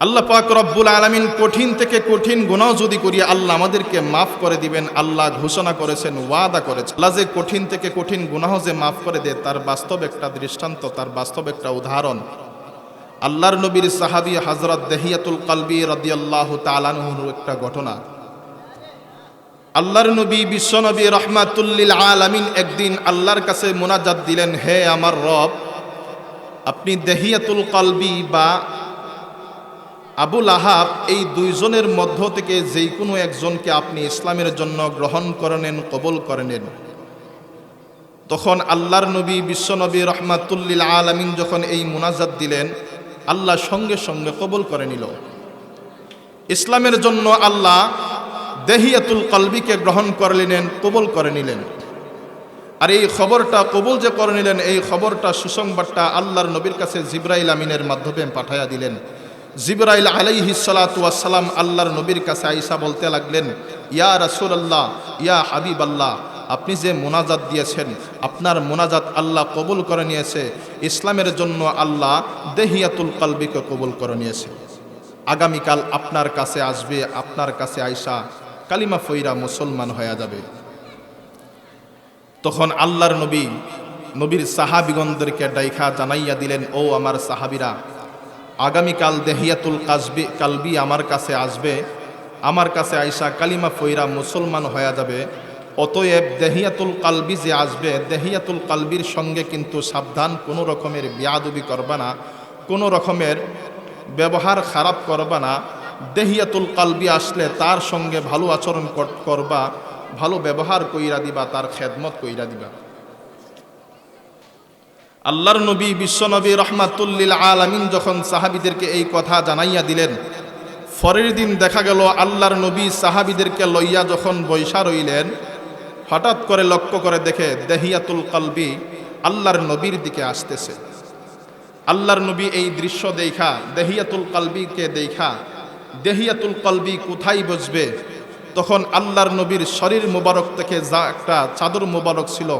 আল্লাহ পাক রব্বুল আলামিন কঠিন থেকে কঠিন গুনাহ যদি করি আল্লাহ আমাদেরকে মাফ করে দিবেন। আল্লাহ ঘোষণা করেছেন, ওয়াদা করেছেন। আল্লাহ যে কঠিন থেকে কঠিন গুনাহ যে মাফ করে দেয় তার বাস্তব একটা দৃষ্টান্ত, তার বাস্তব একটা উদাহরণ আল্লাহর নবীর সাহাবী হযরত দেহিয়াতুল কলবি রাদিয়াল্লাহু তাআলা আনহুর একটা ঘটনা। আল্লাহর নবী বিশ্বনবী রাহমাতুল লিল আলামিন একদিন আল্লাহর কাছে মুনাজাত দিলেন, হে আমার রব, আপনি দেহিয়াতুল কলবি বা আবু লাহাব এই দুইজনের মধ্য থেকে যেই কোনো একজনকে আপনি ইসলামের জন্য গ্রহণ করে নেন, কবুল করে নেন। তখন আল্লাহর নবী বিশ্বনবী রাহমাতুল লিল আলামিন যখন এই মুনাজাত দিলেন, আল্লাহ সঙ্গে সঙ্গে কবুল করে নিল। ইসলামের জন্য আল্লাহ দেহিয়াতুল কলবিকে গ্রহণ করে নিলেন, কবুল করে নিলেন। আর এই খবরটা কবুল যে করে নিলেন, এই খবরটা সুসংবাদটা আল্লাহর নবীর কাছে জিবরাইল আমিনের মাধ্যমে পাঠাইয়া দিলেন। জিবরাইল আলাইহিস সালাতু ওয়াস সালাম আল্লাহর নবীর কাছে আইসা বলতে লাগলেন, ইয়া রাসূলুল্লাহ, ইয়া হাবিবাল্লাহ, আপনি যে মোনাজাত দিয়েছেন আপনার মোনাজাত আল্লাহ কবুল করে নিয়েছে। ইসলামের জন্য আল্লাহ দেহিয়াতুল কলবিকে কবুল করে নিয়েছে। আগামীকাল আপনার কাছে আসবে, আপনার কাছে আইসা কালিমা ফইরা মুসলমান হয়ে যাবে। তখন আল্লাহর নবীর সাহাবিগণদেরকে ডাইখা জানাইয়া দিলেন, ও আমার সাহাবিরা, আগামীকাল দেহিয়াতুল কলবি আমার কাছে আসবে, আমার কাছে আইসা কালিমা ফইরা মুসলমান হয়ে যাবে। অতএব দেহিয়াতুল কলবি যে আসবে, দেহিয়াতুল কলবির সঙ্গে কিন্তু সাবধান, কোনো রকমের বিয়াদবি করবা না, কোনো রকমের ব্যবহার খারাপ করবা না। দেহিয়াতুল কলবি আসলে তার সঙ্গে ভালো আচরণ করবা, ভালো ব্যবহার কইরা দিবা, তার খেদমত কইরা দিবা। আল্লাহর নবী বিশ্বনবী রাহমাতুল লিল আলামিন যখন সাহাবীদেরকে এই কথা জানাইয়া দিলেন, পরের দিন দেখা গেল আল্লাহর নবী সাহাবীদেরকে লইয়া যখন বৈশা রইলেন, হঠাৎ করে লক্ষ্য করে দেখে দেহিয়াতুল কলবি আল্লাহর নবীর দিকে আসতেছে। আল্লাহর নবী এই দৃশ্য দেখা, দেহিয়াতুল কলবিকে দেখা, দেহিয়াতুল কলবি কোথায় বসবে, তখন আল্লাহর নবীর শরীর মুবারক থেকে যা একটা চাদর মুবারক ছিল,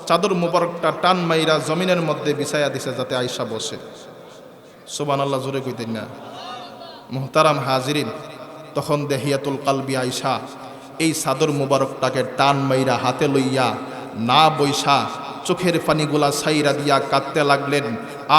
চাদর মুবারকটা টান মাইরা জমিনের মধ্যে বিছাইয়া দিছে যাতে আয়েশা বসে। সুবহানাল্লাহ, জোরে কইতেন না? মুহতারাম হাজিরিন, তখন দেহিয়াতুল কলবি আয়েশা এই চাদর মুবারকটাকে টান মাইরা হাতে লইয়া না বইসা চোখের পানিগুলা ছাইরা দিয়া কাঁদতে লাগলেন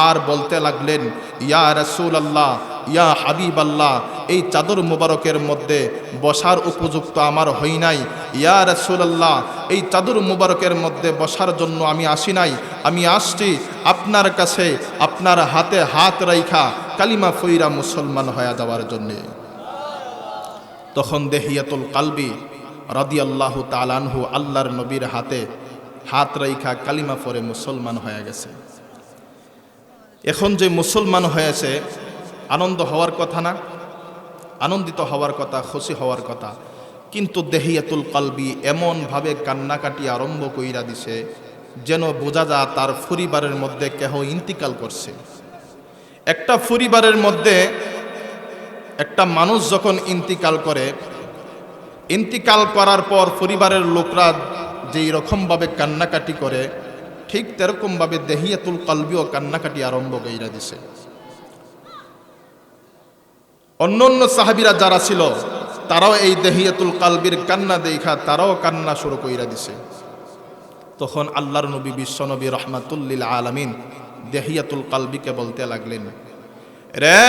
আর বলতে লাগলেন, ইয়া রাসূলুল্লাহ, ইয়া হাবিবাল্লাহ, এই চাদর মুবারকের মধ্যে বসার উপযুক্ত আমার হই নাই। ইয়া রাসূলুল্লাহ, এই চাদর মুবারকের মধ্যে বসার জন্য আমি আসি নাই, আমি আসছি আপনার কাছে আপনার হাতে হাত রাইখা কালিমা ফইরা মুসলমান হয়ে যাওয়ার জন্যে। তখন দেহিয়াতুল কলবি রাদিয়াল্লাহু তাআলা আনহু আল্লাহর নবীর হাতে হাত রাইখা কালিমা পড়ে মুসলমান হয়ে গেছে। এখন যে মুসলমান হয়েছে, আনন্দ হওয়ার কথা না? আনন্দিত হওয়ার কথা, খুশি হওয়ার কথা। কিন্তু দেহিয়াতুল কলবি এমনভাবে কান্নাকাটি আরম্ভ কইরা দিছে যেন বোঝা যায় তার পরিবারের মধ্যে কেহ ইন্তিকাল করছে। একটা পরিবারের মধ্যে একটা মানুষ যখন ইন্তিকাল করে, ইন্তিকাল করার পর পরিবারের লোকরা যেই রকমভাবে কান্নাকাটি করে, ঠিক তেরকমভাবে দেহিয়াতুল কলবিও কান্নাকাটি আরম্ভ কইরা দিছে। অন্যান্য সাহাবীরা যারা ছিল তারাও এই দেহিয়াতুল কলবির কান্না দেখা তারাও কান্না শুরু কইরা দিছে। তখন আল্লাহর নবী বিশ্বনবী রাহমাতুল লিল আলামিন দেহিয়াতুল কলবিকে বলতে লাগলেন, রে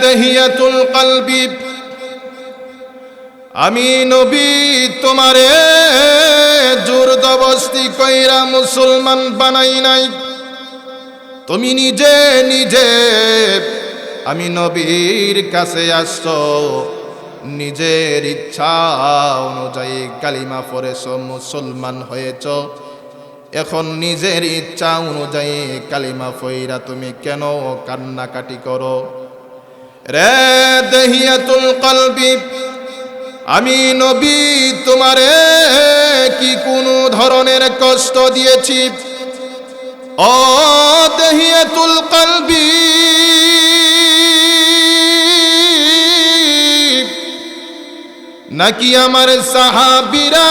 দেহিয়াতুল কলবি, আমি নবী তোমারে জোর জবরদস্তি কইরা মুসলমান বানাই নাই, তুমি নিজে নিজে আমি নবীর কাছে আসছো, নিজের ইচ্ছা অনুযায়ী কালিমা পড়েছ, মুসলমান হয়েছ। এখন নিজের ইচ্ছা অনুযায়ী কালিমা পড়া তুমি কেন কান্নাকাটি করো? রে দেহিয়াতুল কলবি, আমি নবী তোমারে কি কোনো ধরনের কষ্ট দিয়েছি? ও দেহিয়াতুল কলবি, নাকি আমার সাহাবীরা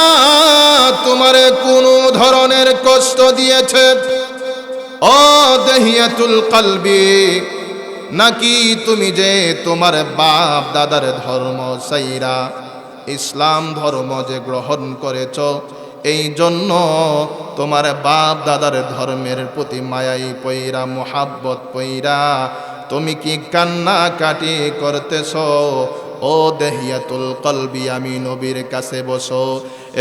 তোমারে কোনো ধরনের কষ্ট দিয়েছে? ও দেহিয়াতুল কলবি, নাকি তুমি যে তোমার বাপ দাদার ধর্ম সাইরা ইসলাম ধর্ম যে গ্রহণ করেছ, এই জন্য তোমার বাপ দাদার ধর্মের প্রতি মায়াই পইরা, মোহাব্বত পইরা তুমি কি কান্নাকাটি করতেছ? ও দেহিয়াতুল কলবি, আমি নবীর কাছে বসো।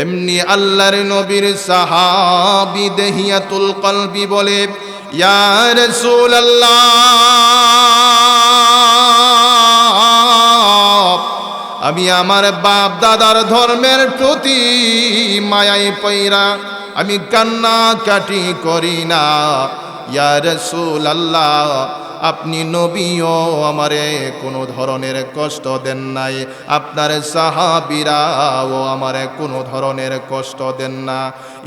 এমনি আল্লাহর নবীর সাহাবী দেহিয়াতুল কলবি বলে, ইয়া রাসূলুল্লাহ, আমি আমার বাপ দাদার ধর্মের প্রতি মায়ায় পইরা আমি কান্নাকাটি করি না। ইয়া রাসূলুল্লাহ, আপনি নবীও আমারে কোনো ধরনের কষ্ট দেন নাই, আপনার সাহাবীরাও আমারে কোনো ধরনের কষ্ট দেন না।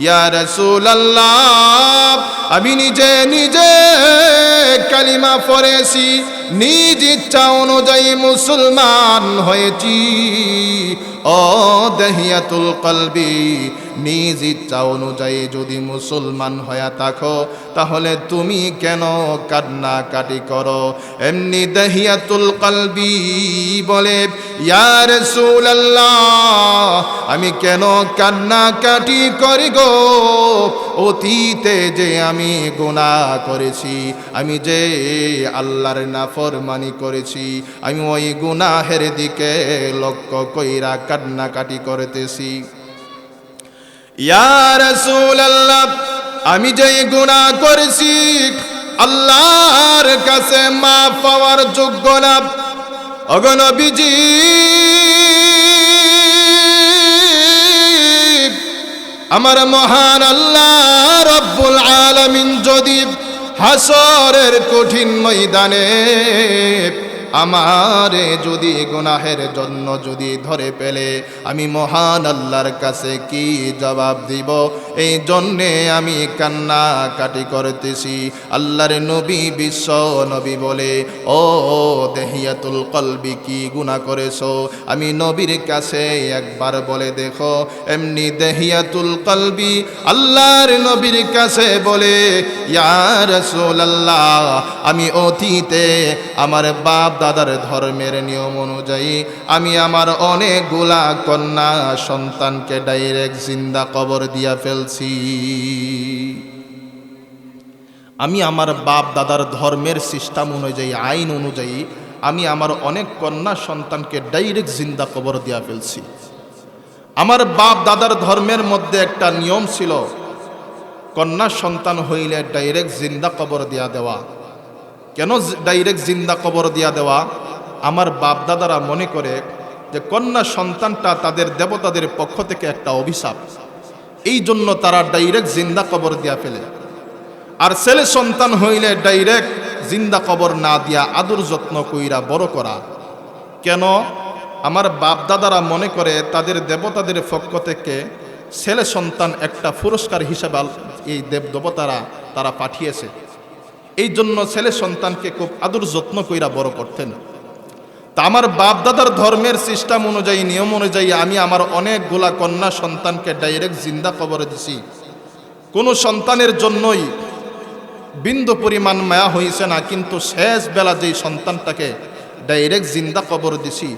ইয়া রাসূলুল্লাহ, আমি নিজে নিজে কালিমা পড়েছি, নিজ ইচ্ছা অনুযায়ী মুসলমান হয়েছি। ও দেহিয়াতুল কলবি, নিজ ইচ্ছা অনুযায়ী যদি মুসলমান হয়ে থাকো, তাহলে তুমি কেন কান্নাকাটি করো? এমনি দেহিয়াতুল কলবি বলে, ইয়া রাসূলুল্লাহ, আমি কেন কান্নাকাটি করি গো? অতীতে যে আমি গুনাহ করেছি, আমি যে আল্লাহর নাফরমানি করেছি, আমি ওই গুনাহের দিকে লক্ষ্য কইরা কান্নাকাটি করতেছি। ইয়া রাসূলুল্লাহ, আমি যে গুনাহ করেছি আল্লাহর কাছে মাফ পাওয়ার যোগ্য না। ওগো নবীজি, আমার মহান আল্লাহ রব্বুল আলামিন যদি হাসরের কঠিন ময়দানে আমারে যদি গুনাহের জন্য যদি ধরে পেলে, আমি মহান আল্লাহর কাছে কি জবাব দিব? এই জন্যে আমি কান্নাকাটি করতেছি। আল্লাহর নবী, বিশ্ব নবী বলে, ও দেহিয়াতুল কলবি, কি গুনাহ করেছো? আমি নবীর কাছে একবার বলে দেখো। এমনি দেহিয়াতুল কলবি আল্লাহর নবীর কাছে বলে, ইয়া রাসূলুল্লাহ, আমি অতীতে আমার বাপ দাদার ধর্মের নিয়ম অনুযায়ী আমি আমার অনেকগুলা কন্যা সন্তানকে ডাইরেক্ট জিন্দা কবর দিয়া ফেলছি। আমি আমার বাপ দাদার ধর্মের সিস্টেম অনুযায়ী, আইন অনুযায়ী আমি আমার অনেক কন্যা সন্তানকে ডাইরেক্ট জিন্দা কবর দিয়া ফেলছি। আমার বাপ দাদার ধর্মের মধ্যে একটা নিয়ম ছিল, কন্যা সন্তান হইলে ডাইরেক্ট জিন্দা কবর দিয়া দেওয়া। কেন ডাইরেক্ট জিন্দা কবর দিয়া দেওয়া? আমার বাপ দাদারা মনে করে যে কন্যা সন্তানটা তাদের দেবতাদের পক্ষ থেকে একটা অভিশাপ, এই জন্য তারা ডাইরেক্ট জিন্দা কবর দিয়া ফেলে। আর ছেলে সন্তান হইলে ডাইরেক্ট জিন্দা কবর না দিয়া আদর যত্ন কইরা বড় করা। কেন? আমার বাপ দাদারা মনে করে তাদের দেবতাদের পক্ষ থেকে ছেলে সন্তান একটা পুরস্কার হিসাবে এই দেবতারা তারা পাঠিয়েছে। এই জন্য ছেলে সন্তানকে খুব আদর যত্ন কইরা বড় করতেন। তা আমার বাপ দাদার ধর্মের সিস্টেম অনুযায়ী, নিয়ম অনুযায়ী আমি আমার অনেকগুলা কন্যা সন্তানকে ডাইরেক্ট জিন্দা কবরে দিছি। কোনো সন্তানের জন্যই বিন্দু পরিমাণ মায়া হয়েছে না, কিন্তু শেষ বেলা যেই সন্তানটাকে ডাইরেক্ট জিন্দা কবর দিছি,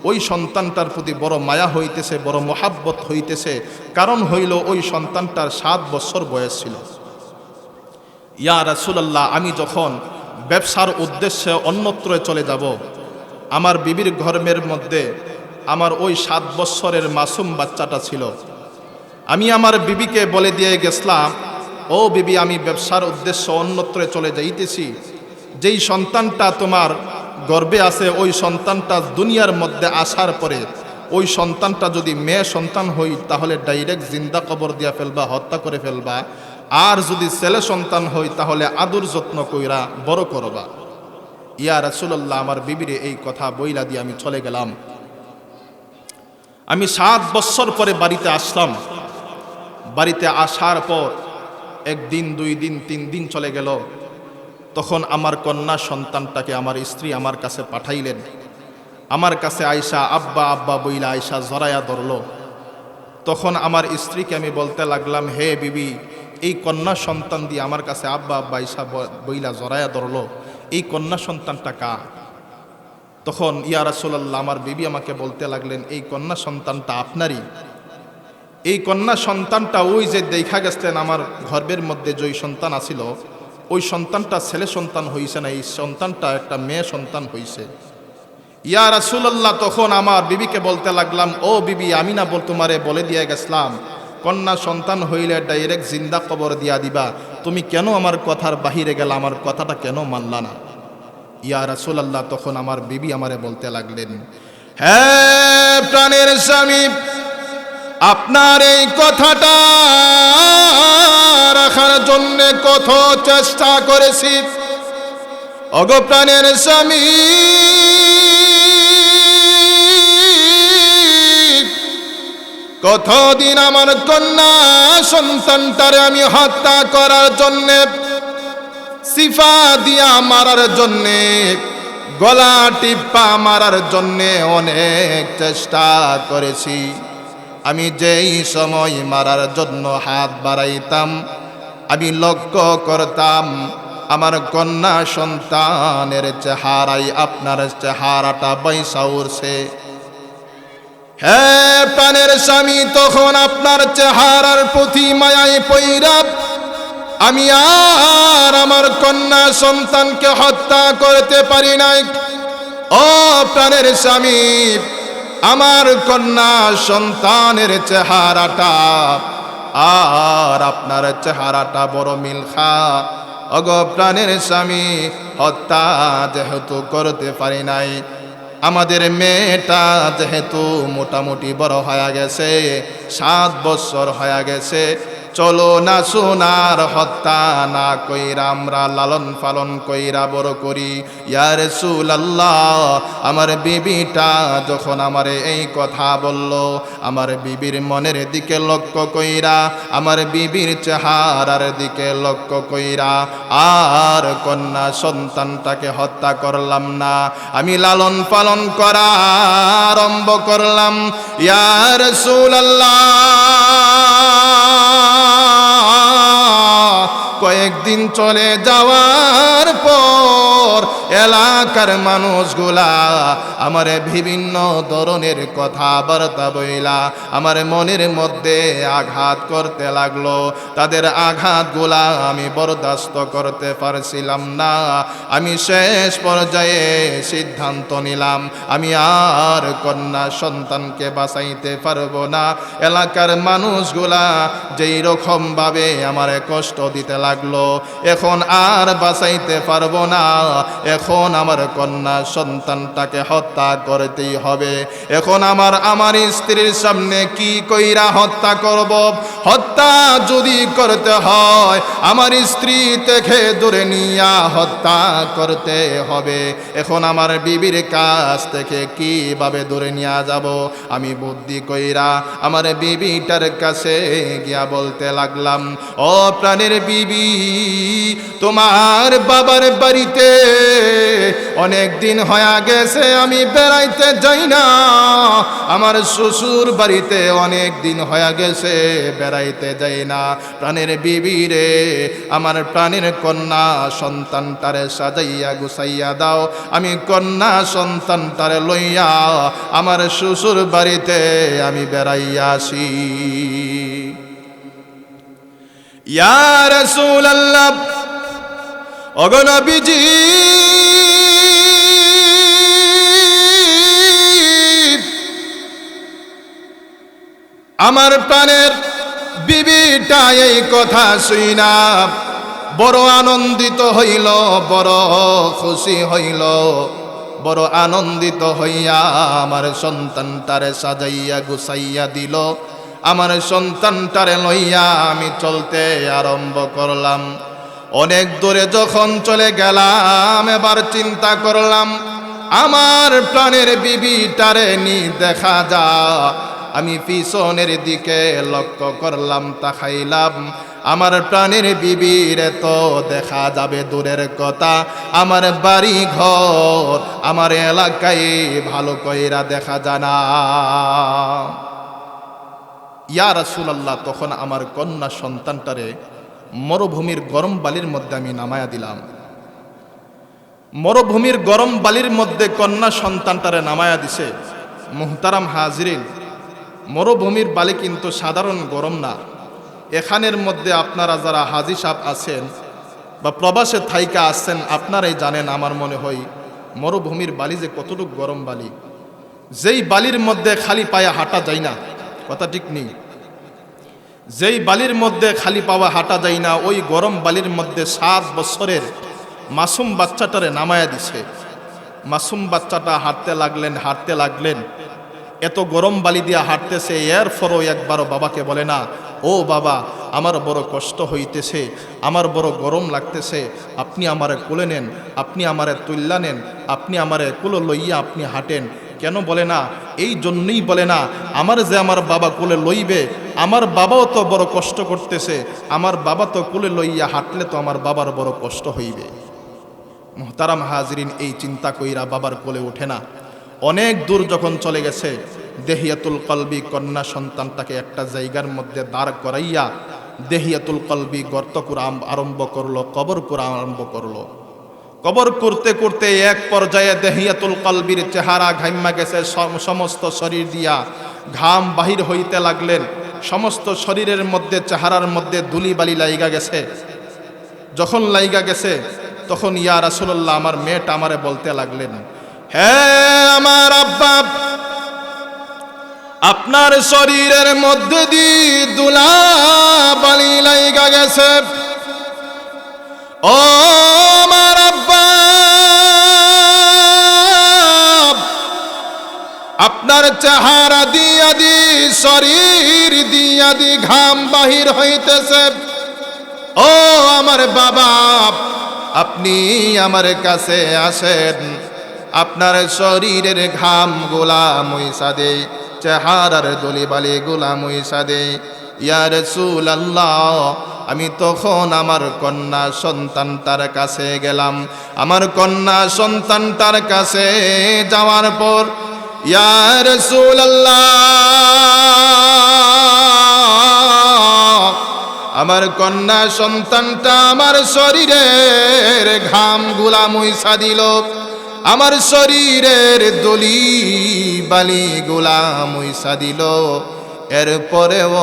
ওই সন্তানটার প্রতি বড় মায়া হইতেছে, বড় মোহাব্বত হইতেছে। কারণ হইল ওই সন্তানটার 7 বছর বয়স ছিল। ইয়া রাসূলুল্লাহ, আমি যখন ব্যবসার উদ্দেশ্যে অন্যত্র চলে যাব, আমার বিবির ঘরের মধ্যে আমার ওই 7 বছরের মাসুম বাচ্চাটা ছিল। আমি আমার বিবিকে বলে দিয়ে গেছিলাম, ও বিবি, আমি ব্যবসার উদ্দেশ্যে অন্যত্র চলে যাইতেছি, যেই সন্তানটা তোমার গর্ভে আছে ওই সন্তানটা দুনিয়ার মধ্যে আসার পরে ওই সন্তানটা যদি মেয়ে সন্তান হই তাহলে ডাইরেক্ট জিন্দা কবর দিয়া ফেলবা, হত্যা করে ফেলবা। আর যদি ছেলে সন্তান হই তাহলে আদর যত্ন কইরা বড় করবা। ইয়া রাসূলুল্লাহ, আমার বিবিরে এই কথা বইলা দিয়ে আমি চলে গেলাম। আমি 7 বছর পরে বাড়িতে আসলাম। বাড়িতে আসার পর 1 দিন 2 দিন 3 দিন চলে গেল। তখন আমার কন্যা সন্তানটাকে আমার স্ত্রী আমার কাছে পাঠাইলেন। আমার কাছে আয়সা আব্বা আব্বা বইলা আয়সা জড়ায়া ধরল। তখন আমার স্ত্রীকে আমি বলতে লাগলাম, হে বিবি, এই কন্যা সন্তান দিয়ে আমার কাছে আব্বা আব্বা আয়সা বইলা জড়ায়া ধরল, এই কন্যা সন্তানটা কার? তখন ইয়া রাসূলুল্লাহ, আমার বিবি আমাকে বলতে লাগলেন, এই কন্যা সন্তানটা আপনারই। এই কন্যা সন্তানটা ওই যে দেখা গেছেন আমার গর্ভের মধ্যে যে সন্তান আছিল, ওই সন্তানটা ছেলে সন্তান হইছে না, এই সন্তানটা একটা মেয়ে সন্তান হইছে। ইয়া রাসূলুল্লাহ, তখন আমার বিবিকে বলতে লাগলাম, ও বিবি, আমি না তোমারে বলে দিয়ে গেছিলাম কন্যা সন্তান হইলে ডাইরেক্ট জিন্দা কবর দিয়া দিবা, তুমি কেন আমার কথার বাহিরে গেলা, আমার কথাটা কেন মানলা না? ইয়া রাসূলুল্লাহ, তখন আমার বিবি আমারে বলতে লাগলেন, হ্যাঁ প্রাণের স্বামী, আপনার এই কথাটা রাখার জন্য কত চেষ্টা করেছি। ওগো প্রাণের স্বামী, কতদিন আমার কন্যা সন্তানটারে আমি হত্যা করার জন্যে, সিফা দিয়া মারার জন্যে, গলা টিপ্পা মারার জন্যে অনেক চেষ্টা করেছি। আমি যেই সময় মারার জন্য হাত বাড়াইতাম, আমি লক্ষ্য করতাম আমার কন্যা সন্তানের চেহারাই আপনার চেহারাটা বাইসা উঠছে। হ্যাঁ প্রাণের স্বামী, তখন আপনার চেহারার প্রতি মায়ায় পইরা আমি আর আমার কন্যা সন্তানকে হত্যা করতে পারি নাই। ও প্রাণের স্বামী, আমার কন্যা সন্তানের চেহারাটা আর আপনার চেহারাটা বড় মিল খা। ওগো প্রাণের স্বামী, হত্যা যেহেতু করতে পারি নাই, আমাদের মেয়েটা যেহেতু মোটামুটি বড় হয়ে গেছে, 7 বছর হয়ে গেছে, চলো না সোনার হত্যা না কইরা আমরা লালন পালন কইরা বড় করি। ইয়া রাসূলুল্লাহ, আমার বিবিটা যখন আমারে এই কথা বলল, আমার বিবির মনের দিকে লক্ষ্য কইরা, আমার বিবির চেহারার দিকে লক্ষ্য কইরা আর কন্যা সন্তানটাকে হত্যা করলাম না, আমি লালন পালন করা আরম্ভ করলাম। ইয়া রাসূলুল্লাহ, কয়েকদিন চলে যাওয়ার পর এলাকার মানুষগুলা আমার বিভিন্ন ধরনের কথাবার্তা বইলা আমার মনের মধ্যে আঘাত করতে লাগলো। তাদের আঘাতগুলা আমি বরদাস্ত করতে পারছিলাম না। আমি শেষ পর্যায়ে সিদ্ধান্ত নিলাম আমি আর কন্যা সন্তানকে বাঁচাইতে পারবো না। এলাকার মানুষগুলা যেই রকম ভাবে আমার কষ্ট দিতে লাগলো, এখন আর বাঁচাইতে পারবো না। এখন আমার কন্যা সন্তানটাকে হত্যা করতেই হবে। এখন আমার স্ত্রীর সামনে কি কইরা হত্যা করব? হত্যা যদি করতে হয় আমার স্ত্রী থেকে দূরে নিয়া হত্যা করতে হবে। এখন আমার বিবির কাছ থেকে কিভাবে দূরে নিয়ে যাব? আমি বুদ্ধি কইরা আমার বিবিটার কাছে গিয়া বলতে লাগলাম, ও প্রাণের বিবি, তোমার বাবার বাড়িতে অনেক দিন হয়ে গেছে আমি বেড়াইতে যাই না। আমার শ্বশুর বাড়িতে অনেক দিন হয়ে গেছে বেড়াইতে যাই না। প্রাণের বিবি রে, আমার প্রাণের কন্যা সন্তানটারে সাজাইয়া গুছাইয়া দাও। আমি কন্যা সন্তানটারে লইয়া আমার শ্বশুর বাড়িতে আমি বেড়াইয়া আসি। ইয়া রাসূলুল্লাহ, ওগো নবীজি, আমার প্রাণের বিবিটা এই কথা শুইনা বড় আনন্দিত হইল, বড় খুশি হইল। বড় আনন্দিত হইয়া আমার সন্তানটারে সাজাইয়া গুছাইয়া দিল। আমার সন্তানটারে লইয়া আমি চলতে আরম্ভ করলাম। অনেক দূরে যখন চলে গেলাম, এবার চিন্তা করলাম আমার প্রাণের বিবিটারে নি দেখা যা। আমি পিছনের দিকে লক্ষ্য করলাম, তাকাইলাম, আমার প্রাণের বিবির তো দেখা যাবে দূরের কথা, আমার বাড়ি ঘর আমার এলাকায় ভালো কইরা দেখা যায় না। ইয়া রাসূলুল্লাহ, তখন আমার কন্যা সন্তানটারে মরুভূমির গরম বালির মধ্যে আমি নামায়া দিলাম। মরুভূমির গরম বালির মধ্যে কন্যা সন্তানটারে নামায়া দিছে। মুহতারাম হাজিরিন, মরুভূমির বালি কিন্তু সাধারণ গরম না। এখানের মধ্যে আপনারা যারা হাজি সাহেব আছেন বা প্রবাসে থাইকা আসছেন, আপনারাই জানেন। আমার মনে হয় মরুভূমির বালি যে কতটুকু গরম বালি, যেই বালির মধ্যে খালি পায়ে হাঁটা যায় না, কথা ঠিক নেই। যেই বালির মধ্যে খালি পাওয়া হাঁটা যায় না, ওই গরম বালির মধ্যে 7 বছরের মাসুম বাচ্চাটারে নামায়া দিছে। মাসুম বাচ্চাটা হাঁটতে লাগলেন। এত গরম বালি দিয়া হাঁটতেছে, এরপরও একবারও বাবাকে বলে না, ও বাবা, আমার বড় কষ্ট হইতেছে, আমার বড় গরম লাগতেছে, আপনি আমারে কোলে নেন, আপনি আমারে তুল্লা নেন, আপনি আমারে কোলে লইয়া আপনি হাঁটেন। কেন বলে না? এই জন্যই বলে না, আমার যে আমার বাবা কোলে লইবে, আমার বাবাও তো বড় কষ্ট করতেছে, আমার বাবা তো কোলে লইয়া হাঁটলে তো আমার বাবার বড় কষ্ট হইবে। মুহতারাম হাজিরিন, এই চিন্তা কইরা বাবার কোলে ওঠে না। অনেক দূর যখন চলে গেছে, দেহিয়াতুল কলবি কন্যা সন্তানটাকে একটা জায়গার মধ্যে দাঁড় করাইয়া দেহিয়াতুল কলবি গর্ত করা আরম্ভ করলো, কবর করা আরম্ভ করলো। কবর করতে করতে এক পর্যায়ে দেহিয়াতুল কলবির চেহারা ঘাইমা গেছে, সমস্ত শরীর দিয়া ঘাম বাহির হইতে লাগলেন। সমস্ত শরীরের মধ্যে, চেহারার মধ্যে ধুলি বালি লাইগা গেছে। যখন লাইগা গেছে, তখন ইয়া রাসূলুল্লাহ, আমার মেয়েটা আমারে বলতে লাগলেন, হ্যাঁ আমার আব্বা, আপনার শরীরের মধ্যে দিয়ে দুলা বালি লাইগা গেছে। ও আমার আব্বা, আপনার চেহারা দিয়া দি, শরীর দিয়া দি ঘাম বাহির হইতেছে। ও আমার বাবা, আপনি আমার কাছে আসেন, আপনার শরীরের ঘাম গুলা মুইসা দে, চেহারার দলি বালি গুলা মুইসা দে। ইয়া রাসূলুল্লাহ, আমি তখন আমার কন্যা সন্তানটার কাছে গেলাম। আমার কন্যা সন্তানটার কাছে যাওয়ার পর, ইয়া রাসূলুল্লাহ, আমার কন্যা সন্তানটা আমার শরীরের ঘাম গুলা মুইসা দিল, আমার শরীরের দলি বালি গুলা মুইসা দিল। এরপরেও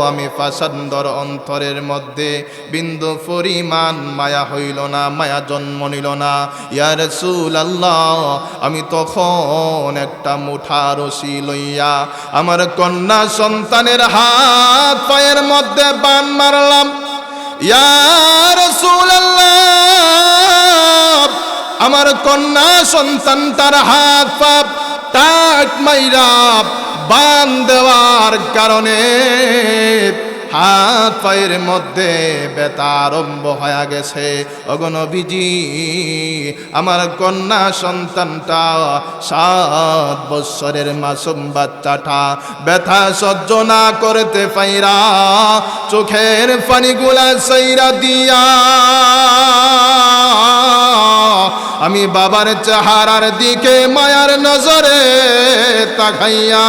আমি পাষাণ্ডর অন্তরের মধ্যে বিন্দু পরিমাণ মায়া হইল না, মায়া জন্ম নিল না। ইয়া রাসূলুল্লাহ, আমি তখন একটা মুঠা রশি লইয়া আমার কন্যা সন্তানের হাত পায়ের মধ্যে বান মারলাম। ইয়া রাসূলুল্লাহ, আমার কন্যা সন্তানটার হাত পা টাক মাইরা বান দেওয়ার কারণে হাত পায়ের মধ্যে ব্যথা আরম্ভ হয়ে গেছে। ওগো নবীজি, আমার কন্যা সন্তানটা 7 বছরের মাসুম বাচ্চাটা ব্যথা সহ্য না করতে পাইরা চোখের পানিগুলা সাইরা দিয়া আমি বাবার চেহারার দিকে মায়ার নজরে তাকাইয়া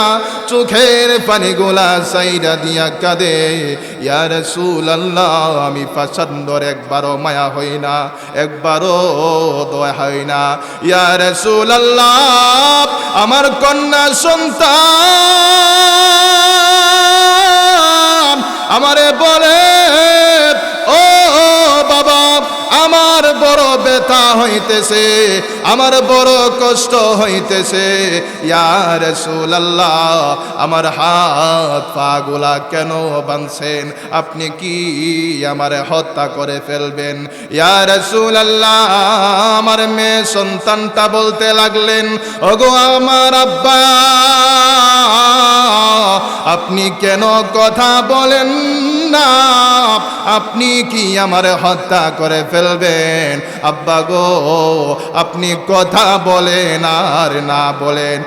চোখের পানিগুলা সাইরা দিয়া কাঁদে। ইয়া রাসূলুল্লাহ, আমি পাষাণ্ডর একবারও মায়া হই না, একবারও দয়া হয় না। ইয়া রাসূলুল্লাহ, আমার কন্যা সন্তান আমারে বলে, ও বাবা, আমার বড় ব্যথা হইতেছে, আমার বড় কষ্ট হইতেছে। ইয়া রাসূলুল্লাহ, আমার হাত পাগুলা কেন বাঁধছেন? আপনি কি আমারে হত্যা করে ফেলবেন? ইয়া রাসূলুল্লাহ, আমার মেয়ে সন্তানটা বলতে লাগলেন, ওগো আমার আব্বা, আপনি কেন কথা বলেন না? আপনি কি আমারে হত্যা করে ফেলবেন? আব্বা গো, আপনি কথা বলেন আর না বলেন,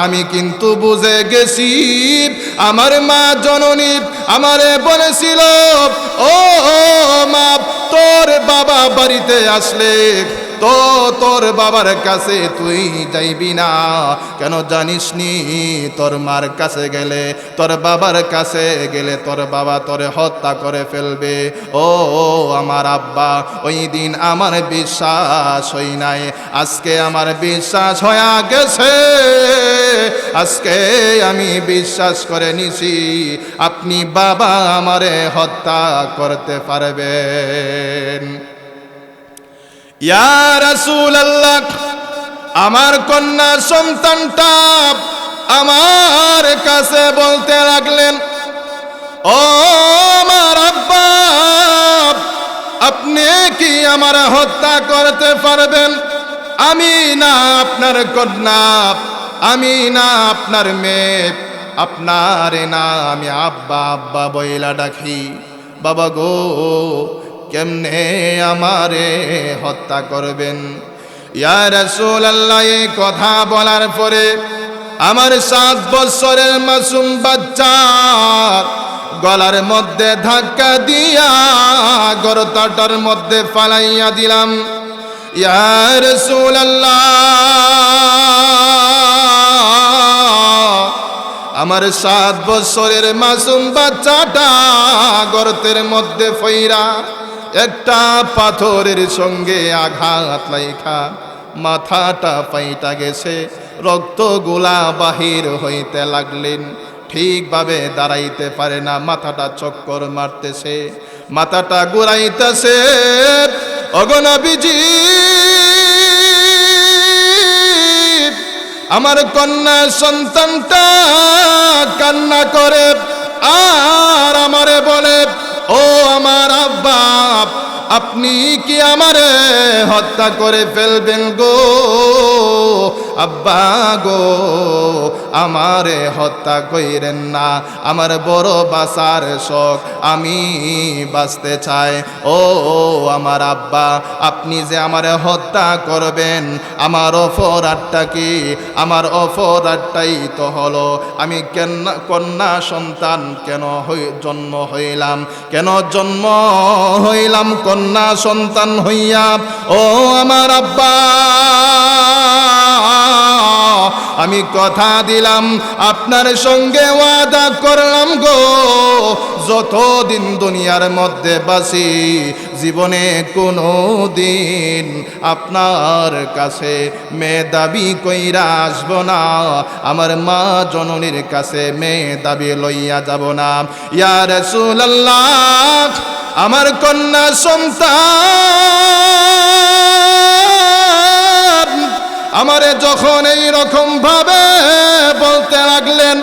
আমি কিন্তু বুঝে গেছি। আমার মা জননী আমারে বলেছিল, ও মা, তোর বাবা বাড়িতে আসলে তো তোর বাবার কাছে তুই যাইবি না। কেন জানিস নি? তোর মার কাছে গেলে, তোর বাবার কাছে গেলে তোর বাবা তোরে হত্যা করে ফেলবে। ও আমার আব্বা, ওই দিন আমার বিশ্বাস হই নাই, আজকে আমার বিশ্বাস হয়ে গেছে। আজকে আমি বিশ্বাস করে নিছি আপনি বাবা আমারে হত্যা করতে পারবেন। ইয়া রাসূলুল্লাহ, আমার কন্যা সন্তানটা আমার কাছে বলতে লাগলেন, ও আমার আব্বা, আপনি কি আমার হত্যা করতে পারবেন? আমি না আপনার কন্যা, আমি না আপনার মেয়ে, আপনারে না আমি আব্বা আব্বা বইলা ডাকি। বাবা গো, কেমনে আমারে হত্যা করবেন? ইয়া রাসূলুল্লাহ, এই কথা বলার পরে আমার 7 বছরের মাসুম বাচ্চা গলার মধ্যে ধাক্কা দিয়া গর্তটার মধ্যে ফালাইয়া দিলাম। ইয়া রাসূলুল্লাহ, আমার 7 বছরের মাসুম বাচ্চাটা গর্তের মধ্যে ফইরা একটা পাথরের সঙ্গে আঘাত লাইখা মাথাটা পাইটা গেছে, রক্তগুলা বাহির হইতে লাগলেন। ঠিকভাবে দাঁড়াইতে পারে না, মাথাটা চক্কর মারতেছে, মাথাটা ঘুরাইতেছে। ওগো নবীজি, আমার কন্যা সন্তানটা কান্না করে আর আমারে বলে, ও আমার আব্বা, আপনি কি আমারে হত্যা করে ফেলবেন গো? আব্বা গো, আমারে হত্যা কইরেন না, আমার বড় বাঁচার শখ, আমি বাঁচতে চাই। ও আমার আব্বা, আপনি যে আমারে হত্যা করবেন, আমার অপরাধটা কি? আমার অপরাধটাই তো হলো আমি কন্যা সন্তান কেন জন্ম হইলাম, কেন জন্ম হইলাম কন্যা সন্তান হইয়া। ও আমার আব্বা, আমি কথা দিলাম, আপনার সঙ্গে ওয়াদা করলাম গো, যতদিন দুনিয়ার মধ্যে বাঁচি, জীবনে কোনো দিন আপনার কাছে মেয়ে দাবি কইরা আসব না, আমার মা জননীর কাছে মেয়ে দাবি লইয়া যাব না। ইয়া রাসূলুল্লাহ, আমার কন্যা সন্তান আমারে যখন এই রকম ভাবে বলতে লাগলেন,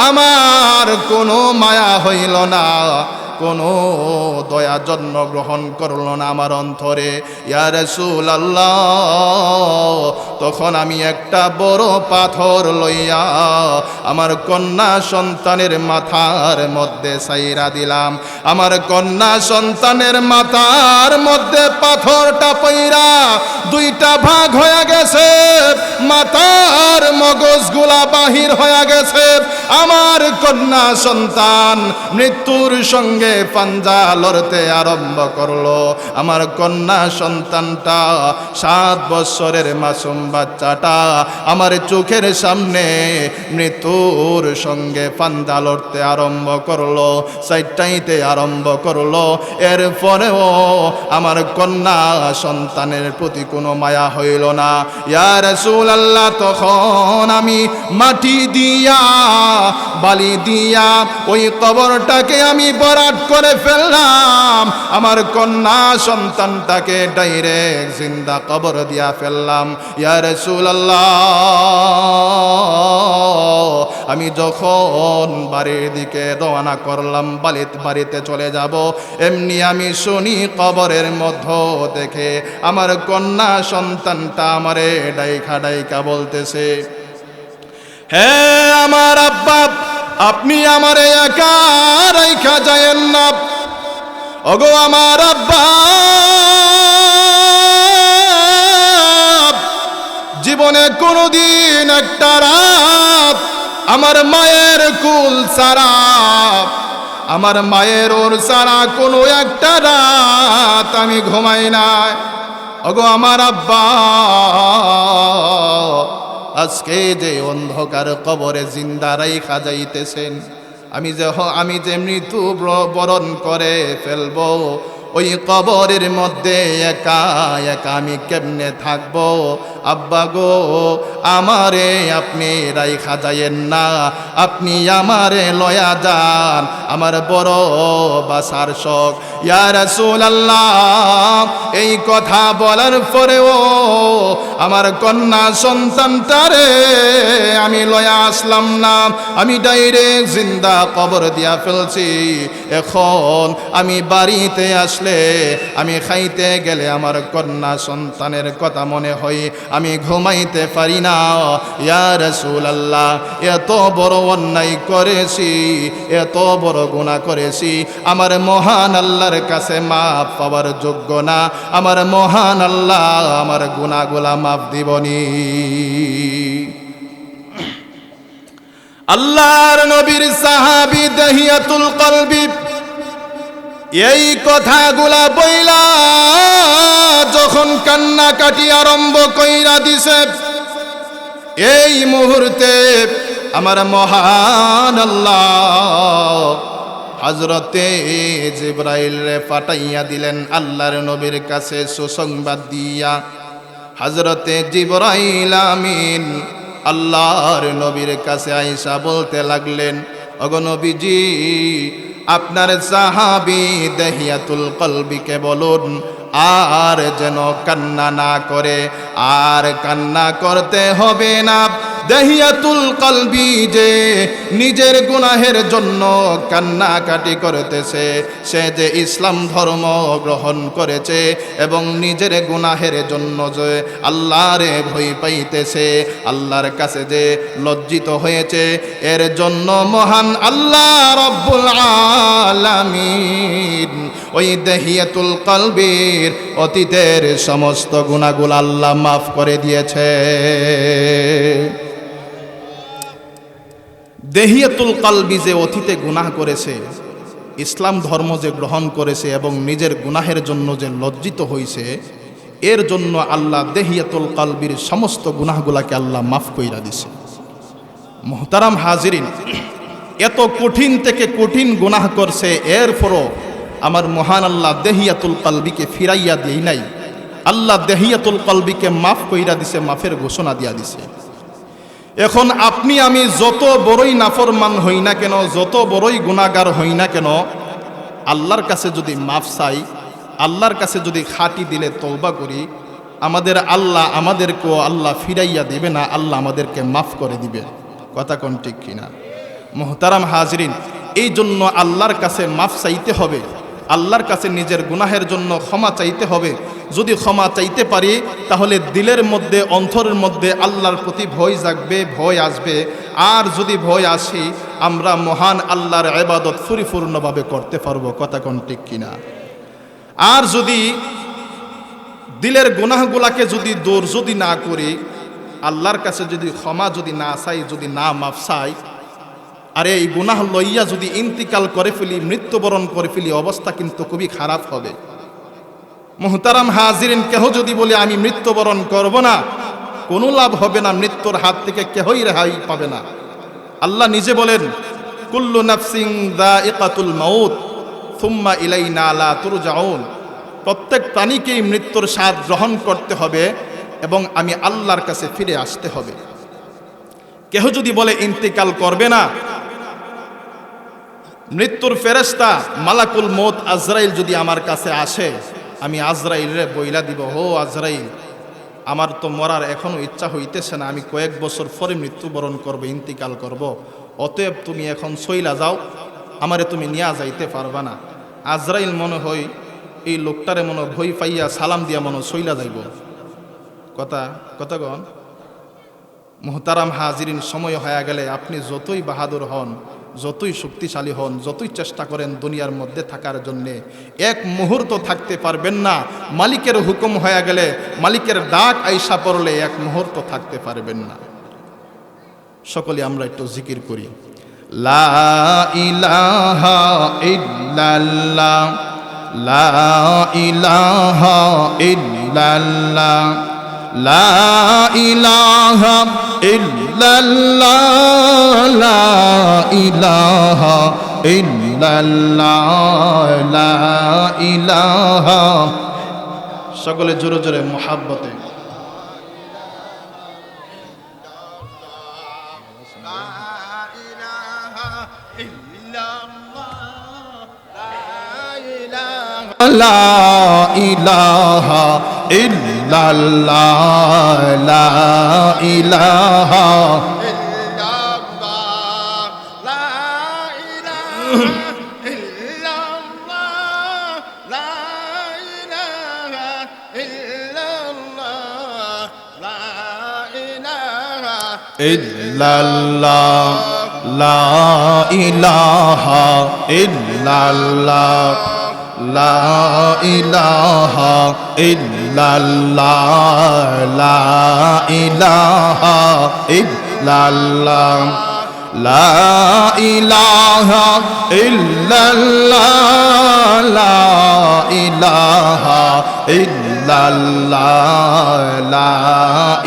আমার কোনো মায়া হইল না, কোনো দয়া জন্মগ্রহণ করল না আমার অন্তরে। ইয়া রাসূলুল্লাহ, তখন আমি একটা বড় পাথর লইয়া আমার কন্যা সন্তানের মাথার মধ্যে ছাইরা দিলাম। আমার কন্যা সন্তানের মাথার মধ্যে পাথরটা পইরা 2টা ভাগ হয়ে গেছে, মাথার মগজগুলা বাহির হয়ে গেছে। আমার কন্যা সন্তান মৃত্যুর সঙ্গে পাঞ্জা লড়তে আরম্ভ করলো। আমার কন্যা সন্তানটা 7 বছরের মাসুম বাচ্চাটা আমার চোখের সামনে মৃত্যুর সঙ্গে পাঞ্জা লড়তে আরম্ভ করলো। চাইতে আরম্ভ করলো। এরপরেও আমার কন্যা সন্তানের প্রতি কোনো মায়া হইল না। ইয়া রাসূলুল্লাহ, তখন আমি মাটি দিয়া বালি দিয়া ওই কবরটাকে আমি ভরাট করে ফেললাম। আমার কন্যা সন্তানটাকে ডাইরেক্ট জিন্দা কবর দিয়া ফেললাম। ইয়া রাসূলুল্লাহ, আমি যখন বাড়ির দিকে রওনা করলাম, বাড়িতে চলে যাব, এমনি আমি শুনি কবরের মধ্য থেকে আমার কন্যা সন্তানটা আমারে ডাইখা ডাইখা বলতেছে, হে আমার আব্বা, আপনি আমারে একা রাইখা যায়েন না। ওগো আমার আব্বা, জীবনে কোনোদিন একটা রাত আমার মায়ের কুল ছাড়া, আমার মায়ের ওর ছাড়া কোনো একটা রাত আমি ঘুমাই নাই। ওগো আমার আব্বা, আজকে যে অন্ধকার কবরে জিন্দা রাইখা যাইতেছেন, আমি যে মৃত্যু বরণ করে ফেলবো, ওই কবরের মধ্যে একা একা আমি কেমনে থাকবো? আব্বা গো, আমারে আপনি রাইখা যায়েন না, আপনি আমারে লয়া যান, আমার বড় বাসার শখ। ইয়া রাসূলুল্লাহ, এই কথা বলার পরেও আমার কন্যা সন্তানটারে আমি লয়া আসলাম না, আমি ডাইরেক্ট জিন্দা কবর দিয়া ফেলছি। এখন আমি বাড়িতে আসলে, আমি খাইতে গেলে আমার কন্যা সন্তানের কথা মনে হয়, আমি ঘুমাইতে পারি না। ইয়া রাসূলুল্লাহ, এত বড় অন্যায় করেছি, এত বড় গুনাহ করেছি, আমার মহান আল্লাহর কাছে মাফ পাওয়ার যোগ্য না। আমার মহান আল্লাহ আমার গুনাহগুলা মাফ দিবনি। আল্লাহর নবীর সাহাবী দহিয়াতুল কলবি এই কথাগুলা বইলা যখন কান্নাকাটি আরম্ভ কইরা দিছে, এই মুহূর্তে আমার মহান আল্লাহ হযরতে জিবরাইল রে পাঠাইয়া দিলেন আল্লাহর নবীর কাছে সুসংবাদ দিয়া। হযরতে জিবরাইল আমিন আল্লাহর নবীর কাছে আইসা বলতে লাগলেন, ওগো নবীজি, আপনার সাহাবী দহিয়াতুল কলবিকে বলুন আর যেন কান্না না করে, আর কান্না করতে হবে না। দহিয়াতুল কলবি যে নিজের গুনাহের জন্য কান্নাকাটি করতেছে, সে যে ইসলাম ধর্ম গ্রহণ করেছে এবং নিজের গুনাহের জন্য যে আল্লাহরে ভয় পাইতেছে, আল্লাহর কাছে যে লজ্জিত হয়েছে, এর জন্য মহান আল্লাহ রব্বুল আলামিন ওই দহিয়াতুল কলবির অতীতের সমস্ত গুনাহগুলো আল্লাহ মাফ করে দিয়েছে। দহিয়াতুল কলবি যে অতীতে গুনাহ করেছে, ইসলাম ধর্ম যে গ্রহণ করেছে এবং নিজের গুনাহের জন্য যে লজ্জিত হয়েছে, এর জন্য আল্লাহ দহিয়াতুল কলবির সমস্ত গুনাহগুলাকে আল্লাহ মাফ কইরা দিছে। মুহতারাম হাজিরিন, এত কঠিন থেকে কঠিন গুনাহ করছে, এরপরও আমার মহান আল্লাহ দহিয়াতুল কলবিকে ফিরাইয়া দেই নাই। আল্লাহ দহিয়াতুল কলবিকে মাফ কইরা দিছে, মাফের ঘোষণা দিয়া দিছে। এখন আপনি আমি যত বড়ই নাফরমান হই না কেন, যত বড়ই গুনাহগার হই না কেন, আল্লাহর কাছে যদি মাফ চাই, আল্লাহর কাছে যদি খাঁটি দিলে তওবা করি, আমাদের আল্লাহ আমাদেরকেও আল্লাহ ফিরাইয়া দেবে না, আল্লাহ আমাদেরকে মাফ করে দিবে। কথা কোন ঠিক কিনা? মুহতারাম হাজরিন, এই জন্য আল্লাহর কাছে মাফ চাইতে হবে, আল্লাহর কাছে নিজের গুনাহের জন্য ক্ষমা চাইতে হবে। যদি ক্ষমা চাইতে পারি, তাহলে দিলের মধ্যে, অন্তরের মধ্যে আল্লাহর প্রতি ভয় জাগবে, ভয় আসবে। আর যদি ভয় আসে, আমরা মহান আল্লাহর ইবাদত পরিপূর্ণভাবে করতে পারবো। কথা কোন ঠিক কিনা? আর যদি দিলের গুনাহগুলাকে যদি দূর যদি না করি, আল্লাহর কাছে যদি ক্ষমা যদি না চাই, যদি না মাফ চাই, আর এই গুনাহ লইয়া যদি ইন্তিকাল করে ফেলি, মৃত্যুবরণ করে ফেলি, অবস্থা কিন্তু খুবই খারাপ হবে। মুহতারাম হাজিরিন, কেহ যদি বলে আমি মৃত্যুবরণ করব না, কোনো লাভ হবে না, মৃত্যুর হাত থেকে কেহই রেহাই পাবে না। আল্লাহ নিজে বলেন, কুল্লু নাফসিন যায়িকাতুল মাউত সুম্মা ইলাইনা লা তুরজাউন। প্রত্যেক প্রাণীকেই মৃত্যুর স্বাদ গ্রহণ করতে হবে এবং আমি আল্লাহর কাছে ফিরে আসতে হবে। কেহ যদি বলে ইন্তেকাল করবে না, মৃত্যুর ফেরেশতা মালাকুল মউত আজরাইল যদি আমার কাছে আসে, আমি আজরাইলরে বইলা দিব, হো আজরাইল, আমার তো মরার এখনো ইচ্ছা হইতেছে না, আমি কয়েক বছর পরে মৃত্যুবরণ করব, ইন্তিকাল করব, অতএব তুমি এখন সইলা যাও, আমারে তুমি নিয়া যাইতে পারবা না। আজরাইল মনে হয় এই লোকটারে মনে ভয় পাইয়া সালাম দিয়া মনে সইলা যাইব। কথাগণ মুহতারাম হাজিরিন, সময় হয়ে গেলে আপনি যতই বাহাদুর হন, যতই শক্তিশালী হন, যতই চেষ্টা করেন দুনিয়ার মধ্যে থাকার জন্যে, এক মুহূর্ত থাকতে পারবেন না। মালিকের হুকুম হয়ে গেলে, মালিকের ডাক আইসা পড়লে এক মুহূর্ত থাকতে পারবেন না। সকলে আমরা একটু জিকির করি, লা ইলাহা ইল্লাল্লাহ, লা ইলাহা ইল্লাল্লাহ, লা ইলাহা ইল্লাল্লাহ, লা ইলাহা ইল্লাল্লাহ, লা ইলাহা। সকলে জোরে জোরে মুহাব্বতে লা ইলাহা ইল্লাল্লাহ, লা ইলাহা ইল্লাল্লাহ, লা ইলাহা ইল্লাল্লাহ, লা ইলাহা ইল্লাল্লাহ, লা ইলাহা ইল্লাল্লাহ, লা ইলাহা ইল্লাল্লাহ, লা ইলাহা ইল্লাল্লাহ, লা ইলাহা ইল্লাল্লাহ, লা ইলাহা ইল্লাল্লাহ, লা ইলাহা ইল্লাল্লাহ, লা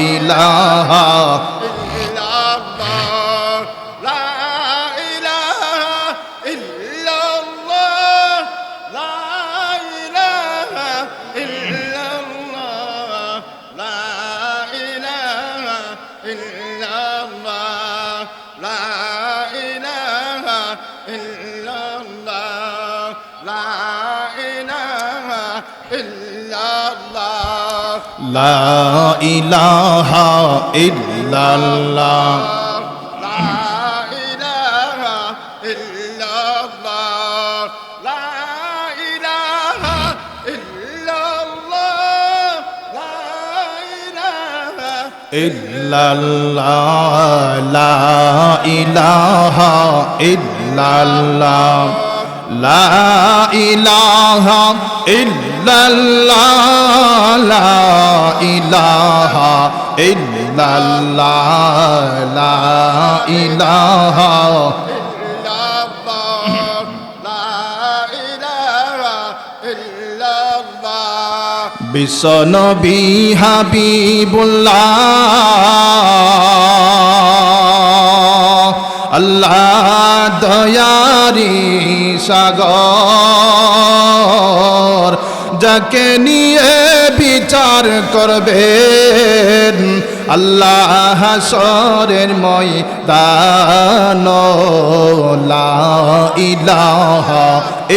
ইলাহা লা ইলাহা ইল্লাল্লাহ, লা ইলাহা ইল্লাল্লাহ, লা ইলাহা ইল্লাল্লাহ, লা ইলাহা ইল্লাল্লাহ, লা ইলাহা ইল্লাল্লাহ, লা ইলাহা ইল্লাল্লাহ, লা ইলাহা ইল্লাল্লাহ, লা ইলাহা ইল্লাল্লাহ। বিশ্বনবী হাবিবুল্লাহ, আল্লাহ দয়ারি সাগর, যাকে নিয়ে বিচার করবেন আল্লাহ হাসরের ময়দান, লা ইলাহা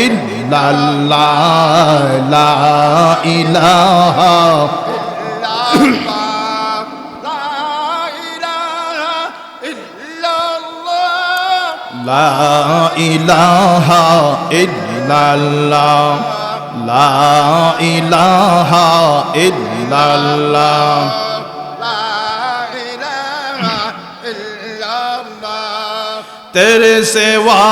ইল্লাল্লাহ, লা ইলাহা লা ইলাহা ইল্লাল্লাহ, লা ইলাহা ইল্লাল্লাহ, লা ইলাহা ইল্লাল্লাহ। তেরে সেवा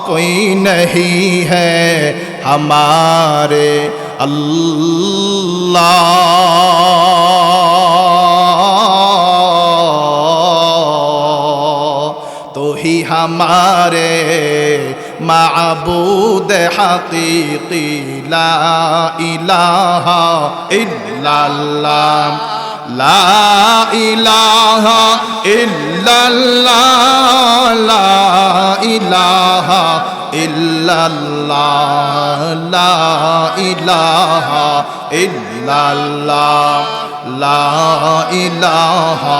कोई नहीं है हमारे अल्लाह, तो ही हमारे माबूद हकीकी, ला इलाहा इल्लल्लाह, লা ইলাহা ইল্লাল্লাহ লা ইলাহা ইল্লাল্লাহ লা ইলাহা ইল্লাল্লাহ লা ইলাহা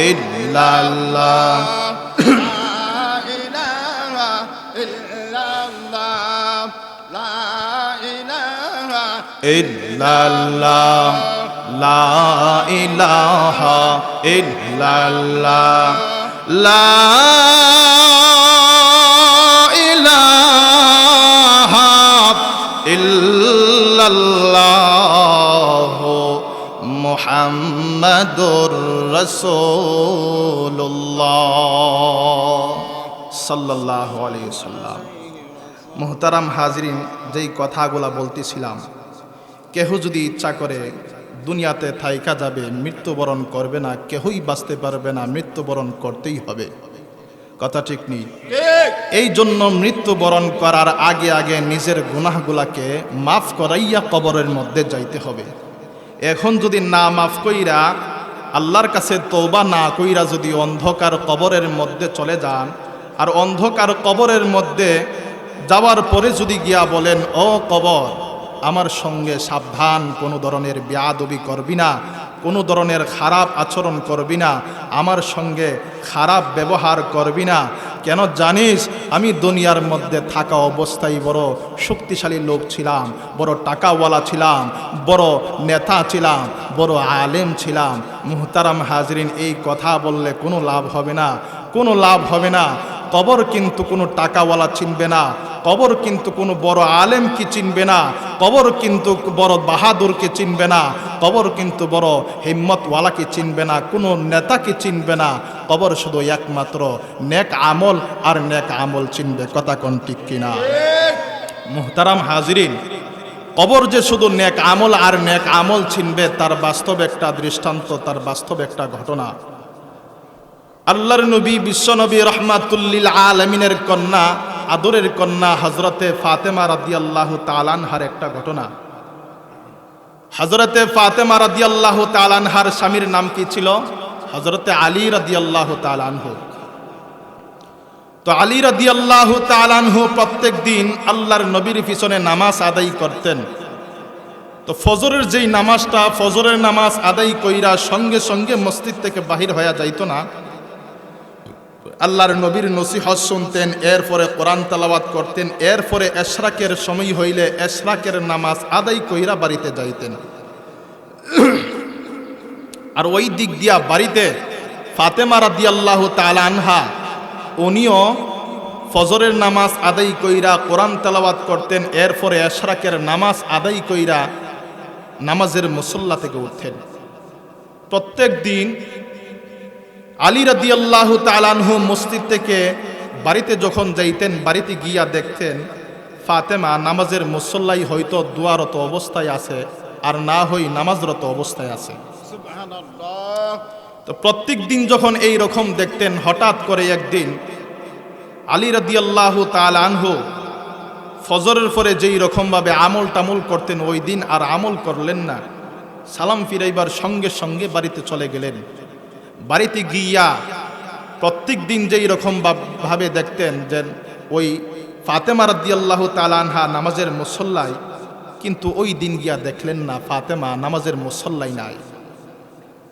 ইল্লাল্লাহ ইল্লাল্লাহ লা ইলাহা ইল্লাল্লাহ লা ইলাহা ইল্লাল্লাহ মুহাম্মাদুর রাসূলুল্লাহ সাল্লাল্লাহু আলাইহি ওয়াসাল্লাম। মুহতারাম হাজরিন, যেই কথাগুলা বলতেছিলাম, কেহ যদি ইচ্ছা করে দুনিয়াতে থাইকা যাবে, মৃত্যুবরণ করবে না, কেহই বাঁচতে পারবে না, মৃত্যুবরণ করতেই হবে। কথা ঠিক নেই? এই জন্য মৃত্যুবরণ করার আগে আগে নিজের গুনাহগুলাকে মাফ করাইয়া কবরের মধ্যে যাইতে হবে। এখন যদি না মাফ কইরা আল্লাহর কাছে তওবা না কইরা যদি অন্ধকার কবরের মধ্যে চলে যান, আর অন্ধকার কবরের মধ্যে যাওয়ার পরে যদি গিয়া বলেন, ও কবর, আমার সঙ্গে সাবধান, কোনো ধরনের বেয়াদবি করবি না, কোনো ধরনের খারাপ আচরণ করবি না, আমার সঙ্গে খারাপ ব্যবহার করবি না, কেন জানিস আমি দুনিয়ার মধ্যে থাকা অবস্থায় বড় শক্তিশালী লোক ছিলাম, বড় টাকাওয়ালা ছিলাম, বড় নেতা ছিলাম, বড় আলেম ছিলাম। মুহতারাম হাজরিন, এই কথা বললে কোনো লাভ হবে না, কোনো লাভ হবে না। কবর কিন্তু কোনো টাকাওয়ালা চিনবে না, কবর কিন্তু কোনো বড় আলেমকে চিনবে না, কবর কিন্তু বড় বাহাদুরকে চিনবে না, কবর কিন্তু বড় হিম্মতওয়ালাকে চিনবে না, কোনো নেতাকে চিনবে না। কবর শুধু একমাত্র নেক আমল আর নেক আমল চিনবে। কথা কোন ঠিক কিনা? মুহতারাম হাজরিন, কবর যে শুধু নেক আমল আর নেক আমল চিনবে, তার বাস্তব একটা দৃষ্টান্ত, তার বাস্তব একটা ঘটনা। আল্লাহর নবী, বিশ্বনবী রহমাতুল্লিল আলামিনের কন্যা, আদরের কন্যা হযরতে ফাতেমা রাদিয়াল্লাহু তাআলা আনহার একটা ঘটনা। হযরতে ফাতেমা রাদিয়াল্লাহু তাআলা আনহার স্বামীর নাম কি ছিল? হযরতে আলী রাদিয়াল্লাহু তাআলা আনহু। তো আলী রাদিয়াল্লাহু তাআলা আনহু প্রত্যেক দিন আল্লাহর নবীর পিছনে নামাজ আদায় করতেন। তো ফজরের যেই নামাজটা, ফজরের নামাজ আদায় কইরা সঙ্গে সঙ্গে মসজিদ থেকে বাহির হয়ে যাইতো না, আল্লাহর নবীর নসিহত শুনতেন, এরপরে কোরআন তেলাওয়াত করতেন, এরপরে এশরাকের সময় হইলে এশরাকের নামাজ আদায় কইরা বাড়িতে যাইতেন। আর ওই দিক দিয়া বাড়িতে ফাতেমা রাদিয়াল্লাহু তাআলা আনহা উনিও ফজরের নামাজ আদায় কইরা কোরআন তেলাওয়াত করতেন, এরপরে এশরাকের নামাজ আদায় কইরা নামাজের মুসল্লা থেকে উঠতেন। প্রত্যেক দিন আলী রাদিয়াল্লাহু তাআলা আনহু মসজিদ থেকে বাড়িতে যখন যাইতেন, বাড়িতে গিয়া দেখতেন ফাতেমা নামাজের মুসল্লাই হয়তো দোয়ারত অবস্থায় আছে, আর না হই নামাজরত অবস্থায় আছে। সুবহানাল্লাহ। তো প্রত্যেক দিন যখন এই রকম দেখতেন, হঠাৎ করে একদিন আলী রাদিয়াল্লাহু তাআলা আনহু ফজরের পরে যেই রকমভাবে আমল টামল করতেন, ওই দিন আর আমল করলেন না। সালাম ফিরাইবার সঙ্গে সঙ্গে বাড়িতে চলে গেলেন। বাড়িতে গিয়া প্রত্যেক দিন যেই রকম ভাবে দেখতেন যে ওই ফাতেমা রাদিয়াল্লাহু তাআলা আনহা নামাজের মুসল্লায়, কিন্তু ওই দিন গিয়া দেখলেন না ফাতেমা নামাজের মুসল্লায় নাই।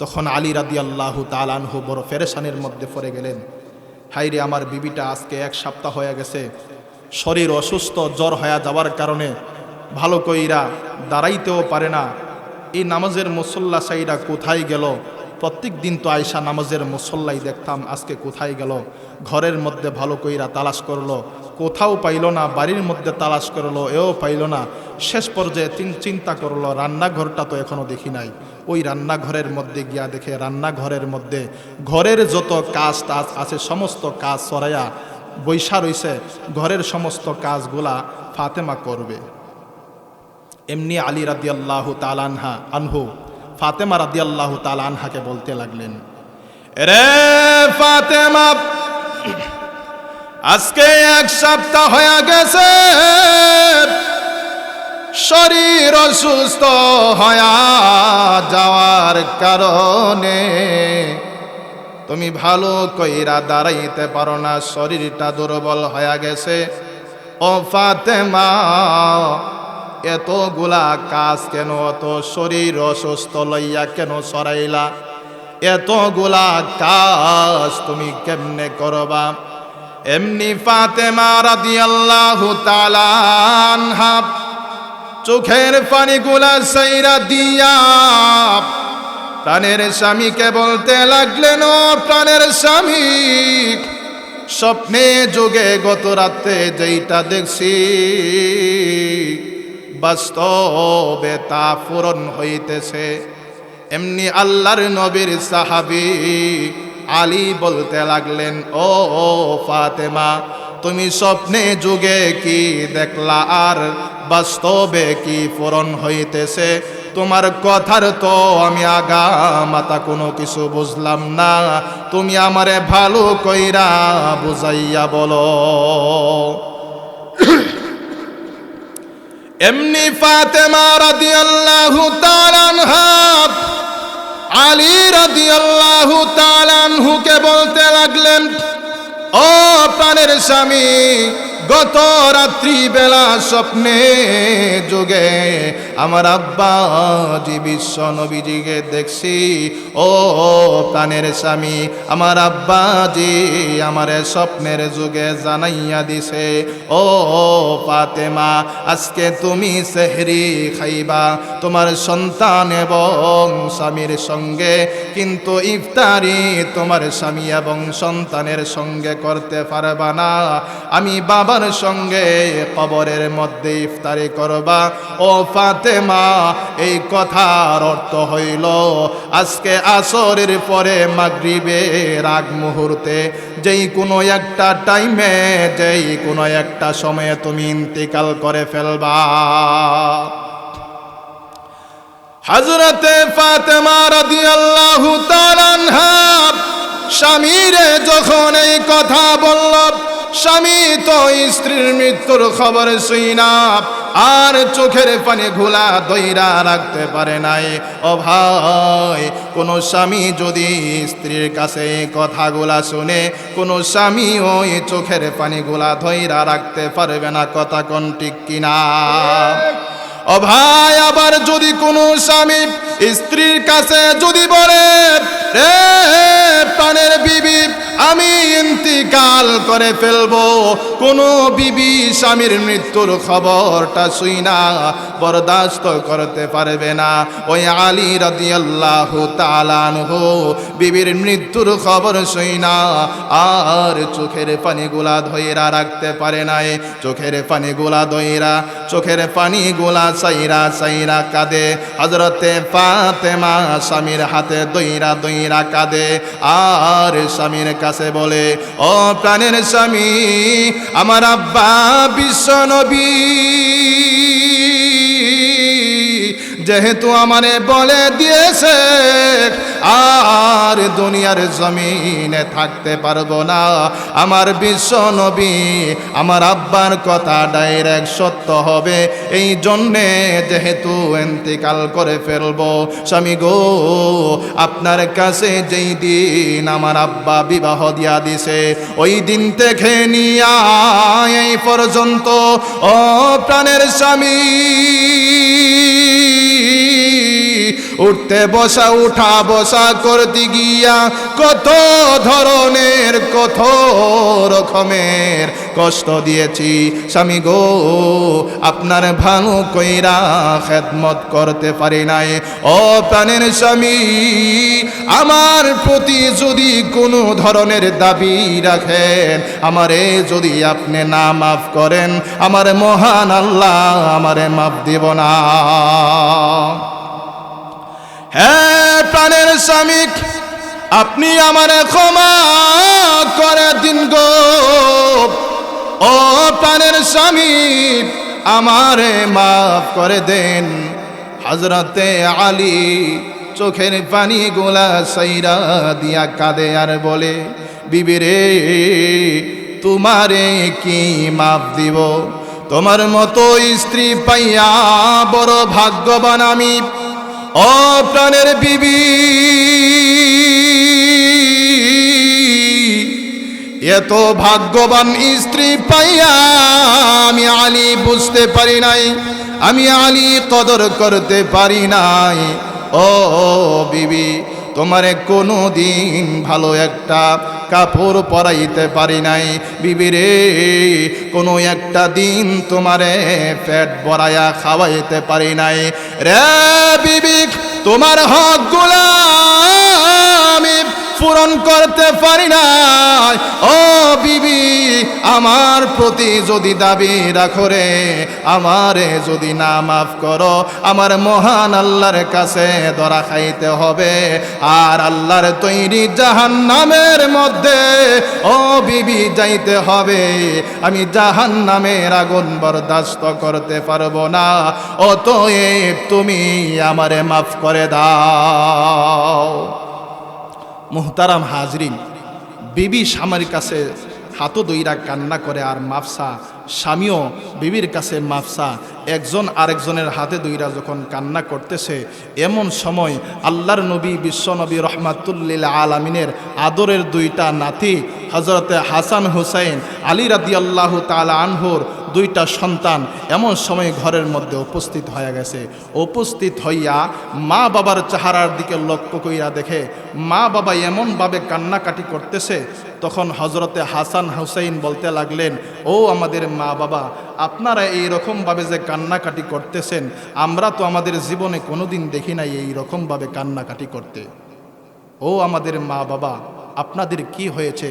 তখন আলী রাদিয়াল্লাহু তাআলা আনহু বড় পেরেশানির মধ্যে পড়ে গেলেন। হাইরে, আমার বিবিটা আজকে এক সপ্তাহ হয়ে গেছে, শরীর অসুস্থ, জ্বর হয়ে যাওয়ার কারণে ভালো কইরা দাঁড়াইতেও পারে না। এই নামাজের মুসল্লা সাইডা কোথায় গেল? প্রত্যেক দিন তো আয়সা নামাজের মুসল্লাই দেখতাম, আজকে কোথায় গেল? ঘরের মধ্যে ভালো কইরা তালাশ করলো, কোথাও পাইল না। বাড়ির মধ্যে তালাশ করলো, এও পাইল না। শেষ পর্যায়ে চিন্তা করলো, রান্নাঘরটা তো এখনো দেখি নাই। ওই রান্নাঘরের মধ্যে গিয়া দেখে রান্নাঘরের মধ্যে ঘরের যত কাজ টাজ আছে সমস্ত কাজ সরাইয়া বৈশা রইছে, ঘরের সমস্ত কাজগুলা ফাতেমা করবে। এমনি আলী রাদিয়াল্লাহু তাআলা আনহু ফাতেমা রাদিয়াল্লাহু তাআলা আনহাকে বলতে লাগলেন, রে ফাতেমা, আজকে এক সপ্তাহ হয়ে গেছে শরীর অসুস্থ হয়ে যাওয়ার কারণে তুমি ভালো কইরা দাঁড়াইতে পারো না, শরীরটা দুর্বল হয়ে গেছে। ও ফাতেমা, এতগুলা কাজ কেন, অত শরীর অসুস্থ লইয়া কেন সরাইলা? এতগুলা কাজ তুমি কেমনে করবা? এমনি ফাতেমা রাদিয়াল্লাহু তাআলা আনহা চোখের পানিগুলা সাইরা দিয়া প্রাণের স্বামীকে বলতে লাগলেন, ও প্রাণের স্বামী, স্বপ্নে যোগে গত রাতে যেইটা দেখছি বাস্তবে তা পূরণ হইতেছে। এমনি আল্লাহর নবীর সাহাবী আলী বলতে লাগলেন, ও ফাতেমা, তুমি স্বপ্নে যুগে কি দেখলা আর বাস্তবে কি পূরণ হইতেছে? তোমার কথার তো আমি আগা মাতা কোনো কিছু বুঝলাম না, তুমি আমারে ভালো কইরা বুঝাইয়া বলো। এমনি ফাতেমা রাদিয়াল্লাহু তাআলা আনহা আলী রাদিয়াল্লাহু তাআলা আনহুকে বলতে লাগলেন, ও প্রাণের স্বামী, গত রাত্রি বেলা স্বপ্নে যোগে আমার আব্বাজি বিশ্ব নবীজিকে দেখছি। ও প্রাণের স্বামী, আমার আব্বাজি আমারে স্বপ্নের যুগে জানাইয়া দিছে, ও ফাতেমা, আজকে তুমি সেহরি খাইবা তোমার সন্তান এবং স্বামীর সঙ্গে, কিন্তু ইফতারি তোমার স্বামী এবং সন্তানের সঙ্গে করতে পারবা না। আমি বাবার সঙ্গে কবরের মধ্যে ইফতারি করবা। ও ফাতেমা, এই কথার অর্থ হইল আজকে আসরের পরে মাগরিবের আগ মুহূর্তে যেই কোনো একটা টাইমে, যেই কোনো একটা সময়ে তুমি ইন্তিকাল করে ফেলবা। হযরতে ফাতেমা রাদিয়াল্লাহু তাআলা আনহা স্বামীরে যখন এই কথা বলল, স্বামী তো স্ত্রীর মৃত্যুর খবর শুইনা আর চোখের পানি ঘোলা দইরা রাখতে পারে নাই। ও ভাই, কোন স্বামী যদি স্ত্রীর কাছে এই কথাগুলা শুনে, কোন স্বামী ওই চোখের পানিগুলা ধইরা রাখতে পারবে না। কথা কোন ঠিক কিনা? ও ভাই, আবার যদি কোনো স্বামী স্ত্রীর কাছে যদি বলে, রে প্রাণের বিবি, আমি ইন্তিকাল করে ফেলবো, কোনো বিবি স্বামীর মৃত্যুর খবরটা শুইনা বরদাস্ত করতে পারবে না। ওই আলী রাদিয়াল্লাহু তাআলা আনহু বিবির মৃত্যুর খবর শুইনা আর চোখের পানিগুলা ধইরা রাখতে পারে নাই। চোখের পানিগুলা ধইরা, চোখের পানিগুলা সাইরা সাইরা কাঁদে। হযরতে ফাতেমা স্বামীর হাতে দইরা দইরা কাঁদে আর স্বামীর কাছে বলে, ও প্রাণের স্বামী, আমার আব্বা বিশ্ব নবী যেহেতু আমারে বলে দিয়েছে আর দুনিয়ার জমিনে থাকতে পারবো না, আমার বিশ্ব নবী আমার আব্বার কথা ডাইরেক্ট সত্য হবে, এই জন্যে যেহেতু ইন্তিকাল করে ফেলবো, স্বামী গো, আপনার কাছে যেই দিন আমার আব্বা বিবাহ দিয়া দিছে, ওই দিন থেকে নিয়া এই পর্যন্ত ও প্রাণের স্বামী উঠতে বসা উঠা বসা করতে গিয়া কত ধরনের কত রকমের কষ্ট দিয়েছি। স্বামী গো, আপনার ভালো কইরা খেদমত করতে পারি নাই। ও প্রাণের স্বামী, আমার প্রতি যদি কোনো ধরনের দাবি রাখেন, আমারে যদি আপনি না মাফ করেন, আমার মহান আল্লাহ আমারে মাফ দিব না। হ্যাঁ প্রাণের স্বামী, আপনি আমারে ক্ষমা করে দিন গো। ও প্রাণের স্বামী, আমারে মাফ করে দেন। হযরতে আলী চোখের পানিগুলা সাইরা দিয়া কাঁদে আর বলে, বিবি রে, তোমারে কি মাফ দিব? তোমার মতো স্ত্রী পাইয়া বড় ভাগ্যবান আমি ও প্রাণের বিবি। এত ভাগ্যবান স্ত্রী পাইয়া আমি আলী বুঝতে পারি নাই, আমি আলী কদর করতে পারি নাই। ও বিবি, তোমারে কোনো দিন ভালো একটা কাপড় পরাইতে পারি নাই বিবি রে, কোনো একটা দিন তোমারে পেট ভরাইয়া খাওয়াইতে পারি নাই রে বিবি। তোমার হকগুলা আমি পূরণ করতে পারি নাই। ও বিবি, আমার প্রতি যদি দাবি রাখো রে, আমারে যদি না মাফ করো, আমার মহান আল্লাহর কাছে ধরা খাইতে হবে। আর আল্লাহর তৈরি জাহান্নামের মধ্যে ও বিবি যাইতে হবে। আমি জাহান্নামের আগুন বরদাস্ত করতে পারবো না। অতএব তুমি আমারে মাফ করে দাও। মুহতারাম হাজরিন, বিবি স্বামীর কাছে হাত দইরা কান্না করে আর মাফসা, স্বামীও বিবির কাছে মাফসা, একজন আরেকজনের হাতে দইরা যখন কান্না করতেছে, এমন সময় আল্লাহর নবী বিশ্ব নবী রহমাতুল্লিল আলামিনের আদরের দুইটা নাতি হযরতে হাসান হুসাইন আলী রাদিয়াল্লাহু তাআলা আনহুর দুইটা সন্তান এমন সময় ঘরের মধ্যে উপস্থিত হয়ে গেছে। উপস্থিত হইয়া মা বাবার চেহারার দিকে লক্ষ্য কইরা দেখে মা বাবা এমনভাবে কান্নাকাটি করতেছে। তখন হযরতে হাসান হুসাইন বলতে লাগলেন, ও আমাদের মা বাবা, আপনারা এই রকমভাবে যে কান্নাকাটি করতেছেন, আমরা তো আমাদের জীবনে কোনোদিন দেখি নাই এই রকমভাবে কান্নাকাটি করতে। ও আমাদের মা বাবা, আপনাদের কি হয়েছে?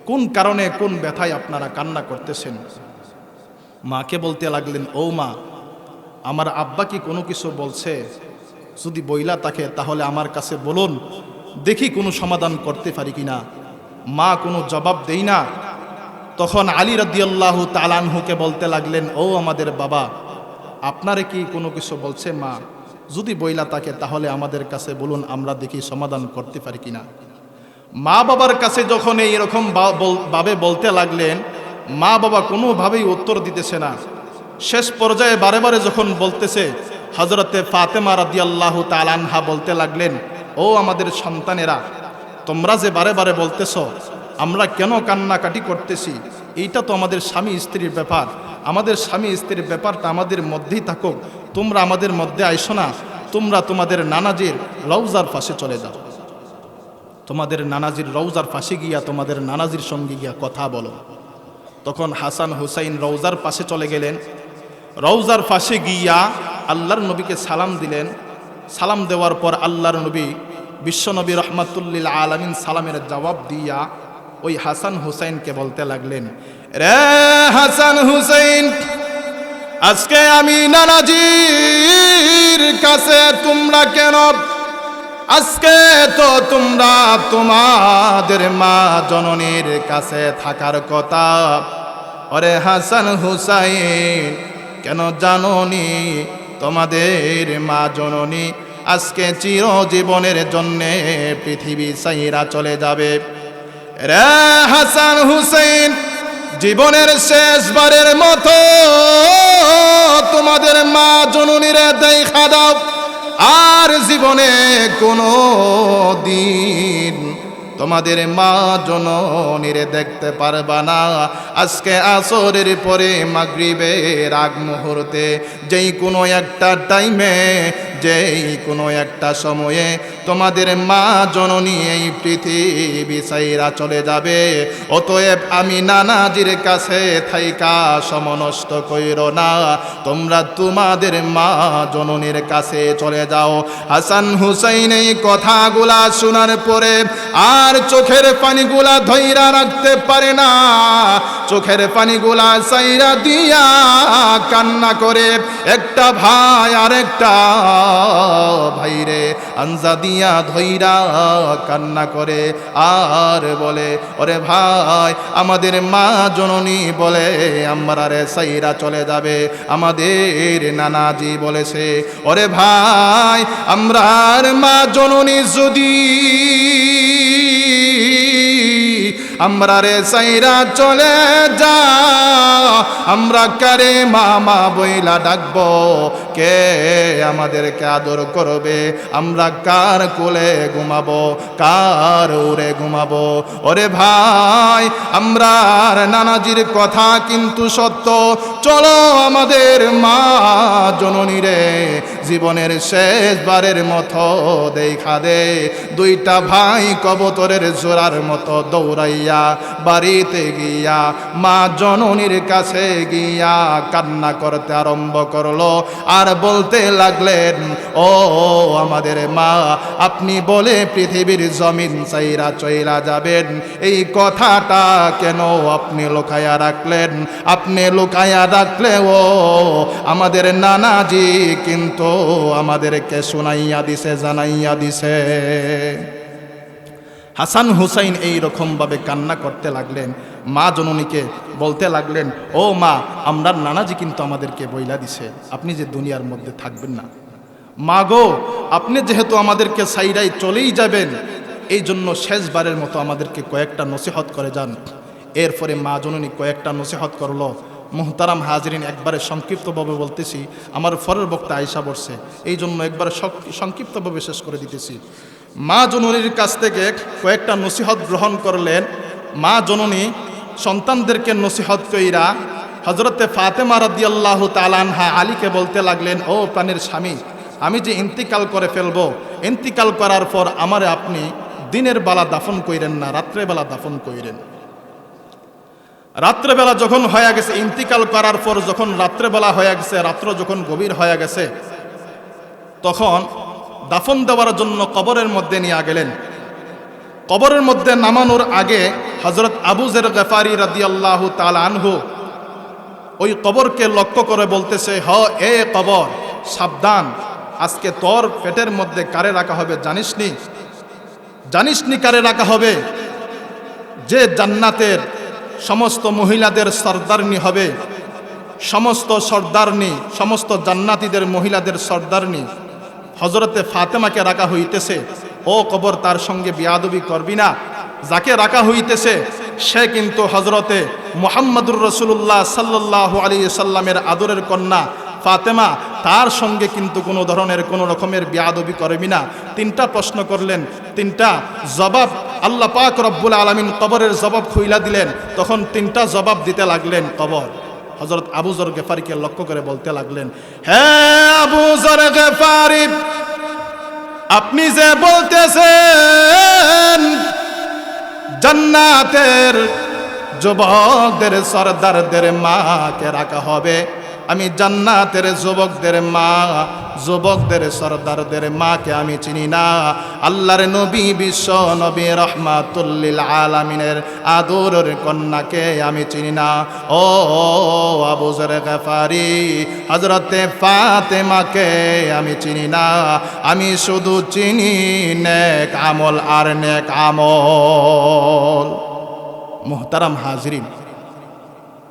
কোন কারণে, কোন ব্যথায় আপনারা কান্না করতেছেন? মাকে বলতে লাগলেন, ও মা, আমার আব্বা কি কোনো কিছু বলছে? যদি বইলা থাকে তাহলে আমার কাছে বলুন, দেখি কোনো সমাধান করতে পারি কিনা। মা কোনো জবাব দেই না। তখন আলী রাদিয়াল্লাহু তাআলা আনহুকে বলতে লাগলেন, ও আমাদের বাবা, আপনারে কি কোনো কিছু বলছে মা? যদি বইলা থাকে তাহলে আমাদের কাছে বলুন, আমরা দেখি সমাধান করতে পারি কিনা। মা বাবার কাছে যখন এইরকম ভাবে বলতে লাগলেন, মা বাবা কোনোভাবেই উত্তর দিতেছে না। শেষ পর্যায়ে বারে বারে যখন বলতেছে, হযরতে ফাতেমা রাদিয়াল্লাহু তাআলা আনহা বলতে লাগলেন, ও আমাদের সন্তানেরা, তোমরা যে বারে বারে বলতেছ আমরা কেন কান্নাকাটি করতেছি, এইটা তো আমাদের স্বামী স্ত্রীর ব্যাপার। আমাদের স্বামী স্ত্রীর ব্যাপারটা আমাদের মধ্যেই থাকুক, তোমরা আমাদের মধ্যে আইসো না। তোমরা তোমাদের নানাজির রওজার পাশে চলে যাও, তোমাদের নানাজির রওজার পাশে গিয়া তোমাদের নানাজির সঙ্গে গিয়া কথা বলো। তখন হাসান হুসাইন রওজার পাশে চলে গেলেন। রওজার পাশে গিয়া আল্লাহর নবীকে সালাম দিলেন। সালাম দেওয়ার পর আল্লাহর নবী বিশ্বনবী রহমাতুল্লিল আলামিন সালামের জবাব দিয়া ওই হাসান হুসাইনকে বলতে লাগলেন, রে হাসান হুসাইন, আজকে আমি নানাজির কাছে তোমরা কেন? আজকে তো তোমরা তোমাদের মা জননীর কাছে থাকার কথা। ওরে হাসান হুসাইন, কেন জানোনি তোমাদের মা জননী আজকে চিরজীবনের জন্যে পৃথিবী ছাইরা চলে যাবে। রে হাসান হুসাইন, জীবনের শেষবারের মতো তোমাদের মা জননীরে দেখা দাও, আর জীবনে কোনো দিন তোমাদের মা জননীরে দেখতে পারবা না। আজকে আসরের পরে মাগরিবের আগ মুহূর্তে যেই কোনো একটা টাইমে, যেই কোনো একটা সময়ে তোমাদের মা জননী এই পৃথিবী ছাইরা চলে যাবে। অতএব আমি নানাজির কাছে থাইকা সমনষ্ট কইরো না, তোমরা তোমাদের মা জননীর কাছে চলে যাও। হাসান হুসাইন এই কথাগুলা শোনার পরে আর চোখের পানিগুলা ধইরা রাখতে পারে না। চোখের পানিগুলা সাইরা দিয়া কান্না করে একটা ভাই আর একটা ভাইরে আঞ্জা দিয়া ধইরা কান্না করে আর বলে, ওরে ভাই, আমাদের মা জননী বলে আমরারে সাইরা চলে যাবে। আমাদের নানাজি বলেছে, ওরে ভাই, আমরার মা জননী যদি আমরা রে সাইরা চলে যা, আমরা কারে মামা বইলা ডাকবো, কে আমাদেরকে আদর করবে, আমরা কার কোলে ঘুমাবো, কার উড়ে ঘুমাবো। ওরে ভাই, আমরা নানাজির কথা কিন্তু সত্য, চলো আমাদের মা জননী রে জীবনের শেষবারের মতো দেখা দে। দুইটা ভাই কবুতরের জোড়ার মতো দৌড়াইয়া বাড়িতে গিয়া মা জননীর কাছে গিয়া কান্না করতে আরম্ভ করলো, আর বলতে লাগলেন, ও আমাদের মা, আপনি বলে পৃথিবীর জমিন চাইরা চইলা যাবেন, এই কথাটা কেন আপনি লুকায়া রাখলেন? আপনি লুকায়া রাখলেও আমাদের নানাজি কিন্তু আমাদেরকে শুনাইয়া দিছে, জানাইয়া দিছে। হাসান হুসাইন এই রকমভাবে কান্না করতে লাগলেন, মা জননীকে বলতে লাগলেন, ও মা, আমরার নানাজি কিন্তু আমাদেরকে বইলা দিছে আপনি যে দুনিয়ার মধ্যে থাকবেন না। মা গো, আপনি যেহেতু আমাদেরকে সাইরাই চলেই যাবেন, এই জন্য শেষবারের মতো আমাদেরকে কয়েকটা নসিহত করে যান। এরপরে মা জননী কয়েকটা নসিহত করলো। মুহতারাম হাজরিন, একবারে সংক্ষিপ্তভাবে বলতেছি, আমার পরের বক্তা আয়সা বসছে, এই জন্য একবারে সংক্ষিপ্তভাবে শেষ করে দিতেছি। মা জননীর কাছ থেকে কয়েকটা নসিহত গ্রহণ করলেন। মা জননী সন্তানদেরকে নসিহত কইরা হযরতে ফাতেমা রাদিয়াল্লাহু তাআলা আনহা আলীকে বলতে লাগলেন, ও প্রাণের স্বামী, আমি যে ইন্তিকাল করে ফেলবো, ইন্তিকাল করার পর আমারে আপনি দিনের বেলা দাফন কইরেন না, রাত্রেবেলা দাফন কইরেন। রাত্রেবেলা যখন হয়ে গেছে, ইন্তিকাল করার পর যখন রাত্রেবেলা হয়ে গেছে, রাত্র যখন গভীর হয়ে গেছে, তখন দাফন দেওয়ার জন্য কবরের মধ্যে নিয়ে গেলেন। কবরের মধ্যে নামানোর আগে হযরত আবু যর গফারি রাদিয়াল্লাহু তাআলা আনহু ওই কবরকে লক্ষ্য করে বলতেছে, হ এ কবর, সাবধান, আজকে তোর পেটের মধ্যে কারে রাখা হবে জানিসনি? জানিসনি কারে রাখা হবে? যে জান্নাতের সমস্ত মহিলাদের সর্দারনি হবে, সমস্ত সর্দারনি, সমস্ত জান্নাতীদের মহিলাদের সর্দারনি হযরতে ফাতেমাকে রাখা হইতেছে। ও কবর, তার সঙ্গে বিয়াদবি করবি না। যাকে রাখা হইতেছে সে কিন্তু হযরতে মুহাম্মদুর রাসূলুল্লাহ সাল্লাল্লাহু আলাইহি সাল্লামের আদরের কন্যা ফাতেমা, তার সঙ্গে কিন্তু কোনো ধরনের কোনো রকমের বিয়াদবি করবি না। তিনটা প্রশ্ন করলেন, তিনটা জবাব আল্লাহ পাক রব্বুল আলামিন কবরের জবাব খুইলা দিলেন। তখন তিনটা জবাব দিতে লাগলেন কবর। হযরত আবু যর গফারিকে লক্ষ্য করে বলতে লাগলেন, হে আবু যর গফারি, আপনি যে বলতেছেন জান্নাতের যুবকদের সরদারদের মাকে রাখা হবে, আমি জান্নাতের যুবকদের মা, যুবকদের সরদারদের মাকে আমি চিনি না। আল্লাহর নবী, বিশ্ব নবী রহমাতুল লিল আলামিনের আদরের কন্যাকে আমি চিনি না। ও আবু যর গফারি, হযরতে ফাতেমাকে আমি চিনি না। আমি শুধু চিনি নেক আমল আর নেক আমল। মুহতারাম হাজরিন,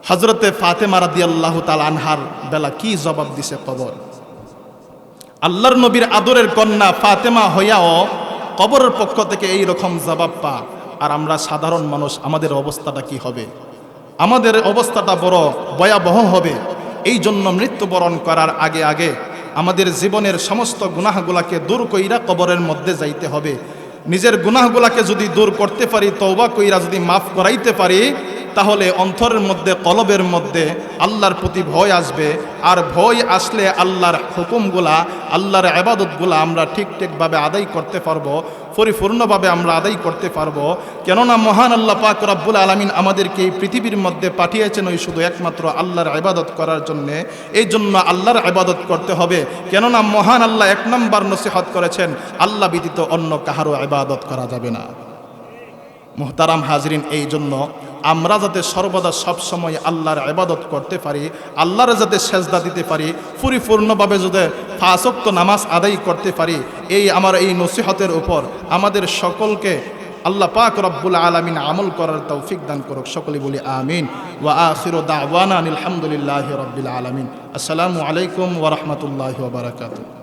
হযরতে ফাতেমা রাদিয়াল্লাহু তাআলা আনহার বেলা কি জবাব দিছে কবর। আল্লাহর নবীর আদরের কন্যা ফাতেমা হইয়াও কবরের পক্ষ থেকে এই রকম জবাব পা, আর আমরা সাধারণ মানুষ, আমাদের অবস্থাটা কি হবে? আমাদের অবস্থাটা বড় ভয়াবহ হবে। এই জন্য মৃত্যুবরণ করার আগে আগে আমাদের জীবনের সমস্ত গুনাহগুলাকে দূর কইরা কবরের মধ্যে যাইতে হবে। নিজের গুনাহগুলাকে যদি দূর করতে পারি, তওবা কইরা যদি মাফ করাইতে পারি, তাহলে অন্তরের মধ্যে, কলবের মধ্যে আল্লাহর প্রতি ভয় আসবে। আর ভয় আসলে আল্লাহর হুকুমগুলা, আল্লাহর ইবাদতগুলা আমরা ঠিকঠাকভাবে আদায় করতে পারবো, পরিপূর্ণভাবে আমরা আদায় করতে পারবো। কেননা মহান আল্লাহ পাক রব্বুল আলামিন আমাদেরকে এই পৃথিবীর মধ্যে পাঠিয়েছেন ওই শুধু একমাত্র আল্লাহর ইবাদত করার জন্যে। এই জন্য আল্লাহর ইবাদত করতে হবে। কেননা মহান আল্লাহ এক নম্বর নসিহত করেছেন, আল্লাহ ব্যতীত অন্য কাহারও ইবাদত করা যাবে না। মুহতারাম হাজরিন, এই জন্য আমরা যাতে সর্বদা সবসময় আল্লাহর ইবাদত করতে পারি, আল্লাহর যাতে সেজদা দিতে পারি, পরিপূর্ণভাবে যাতে ৫ ওয়াক্ত নামাজ আদায় করতে পারি, এই আমার এই নসিহতের উপর আমাদের সকলকে আল্লাহ পাক রব্বুল আলামিন আমল করার তৌফিক দান করুক। সকলে বলি আমিন। ওয়া আখিরু দাওয়ানা আলহামদুলিল্লাহি রাব্বিল আলামিন। আসসালামু আলাইকুম ওয়া রাহমাতুল্লাহি ওয়া বারাকাতুহু।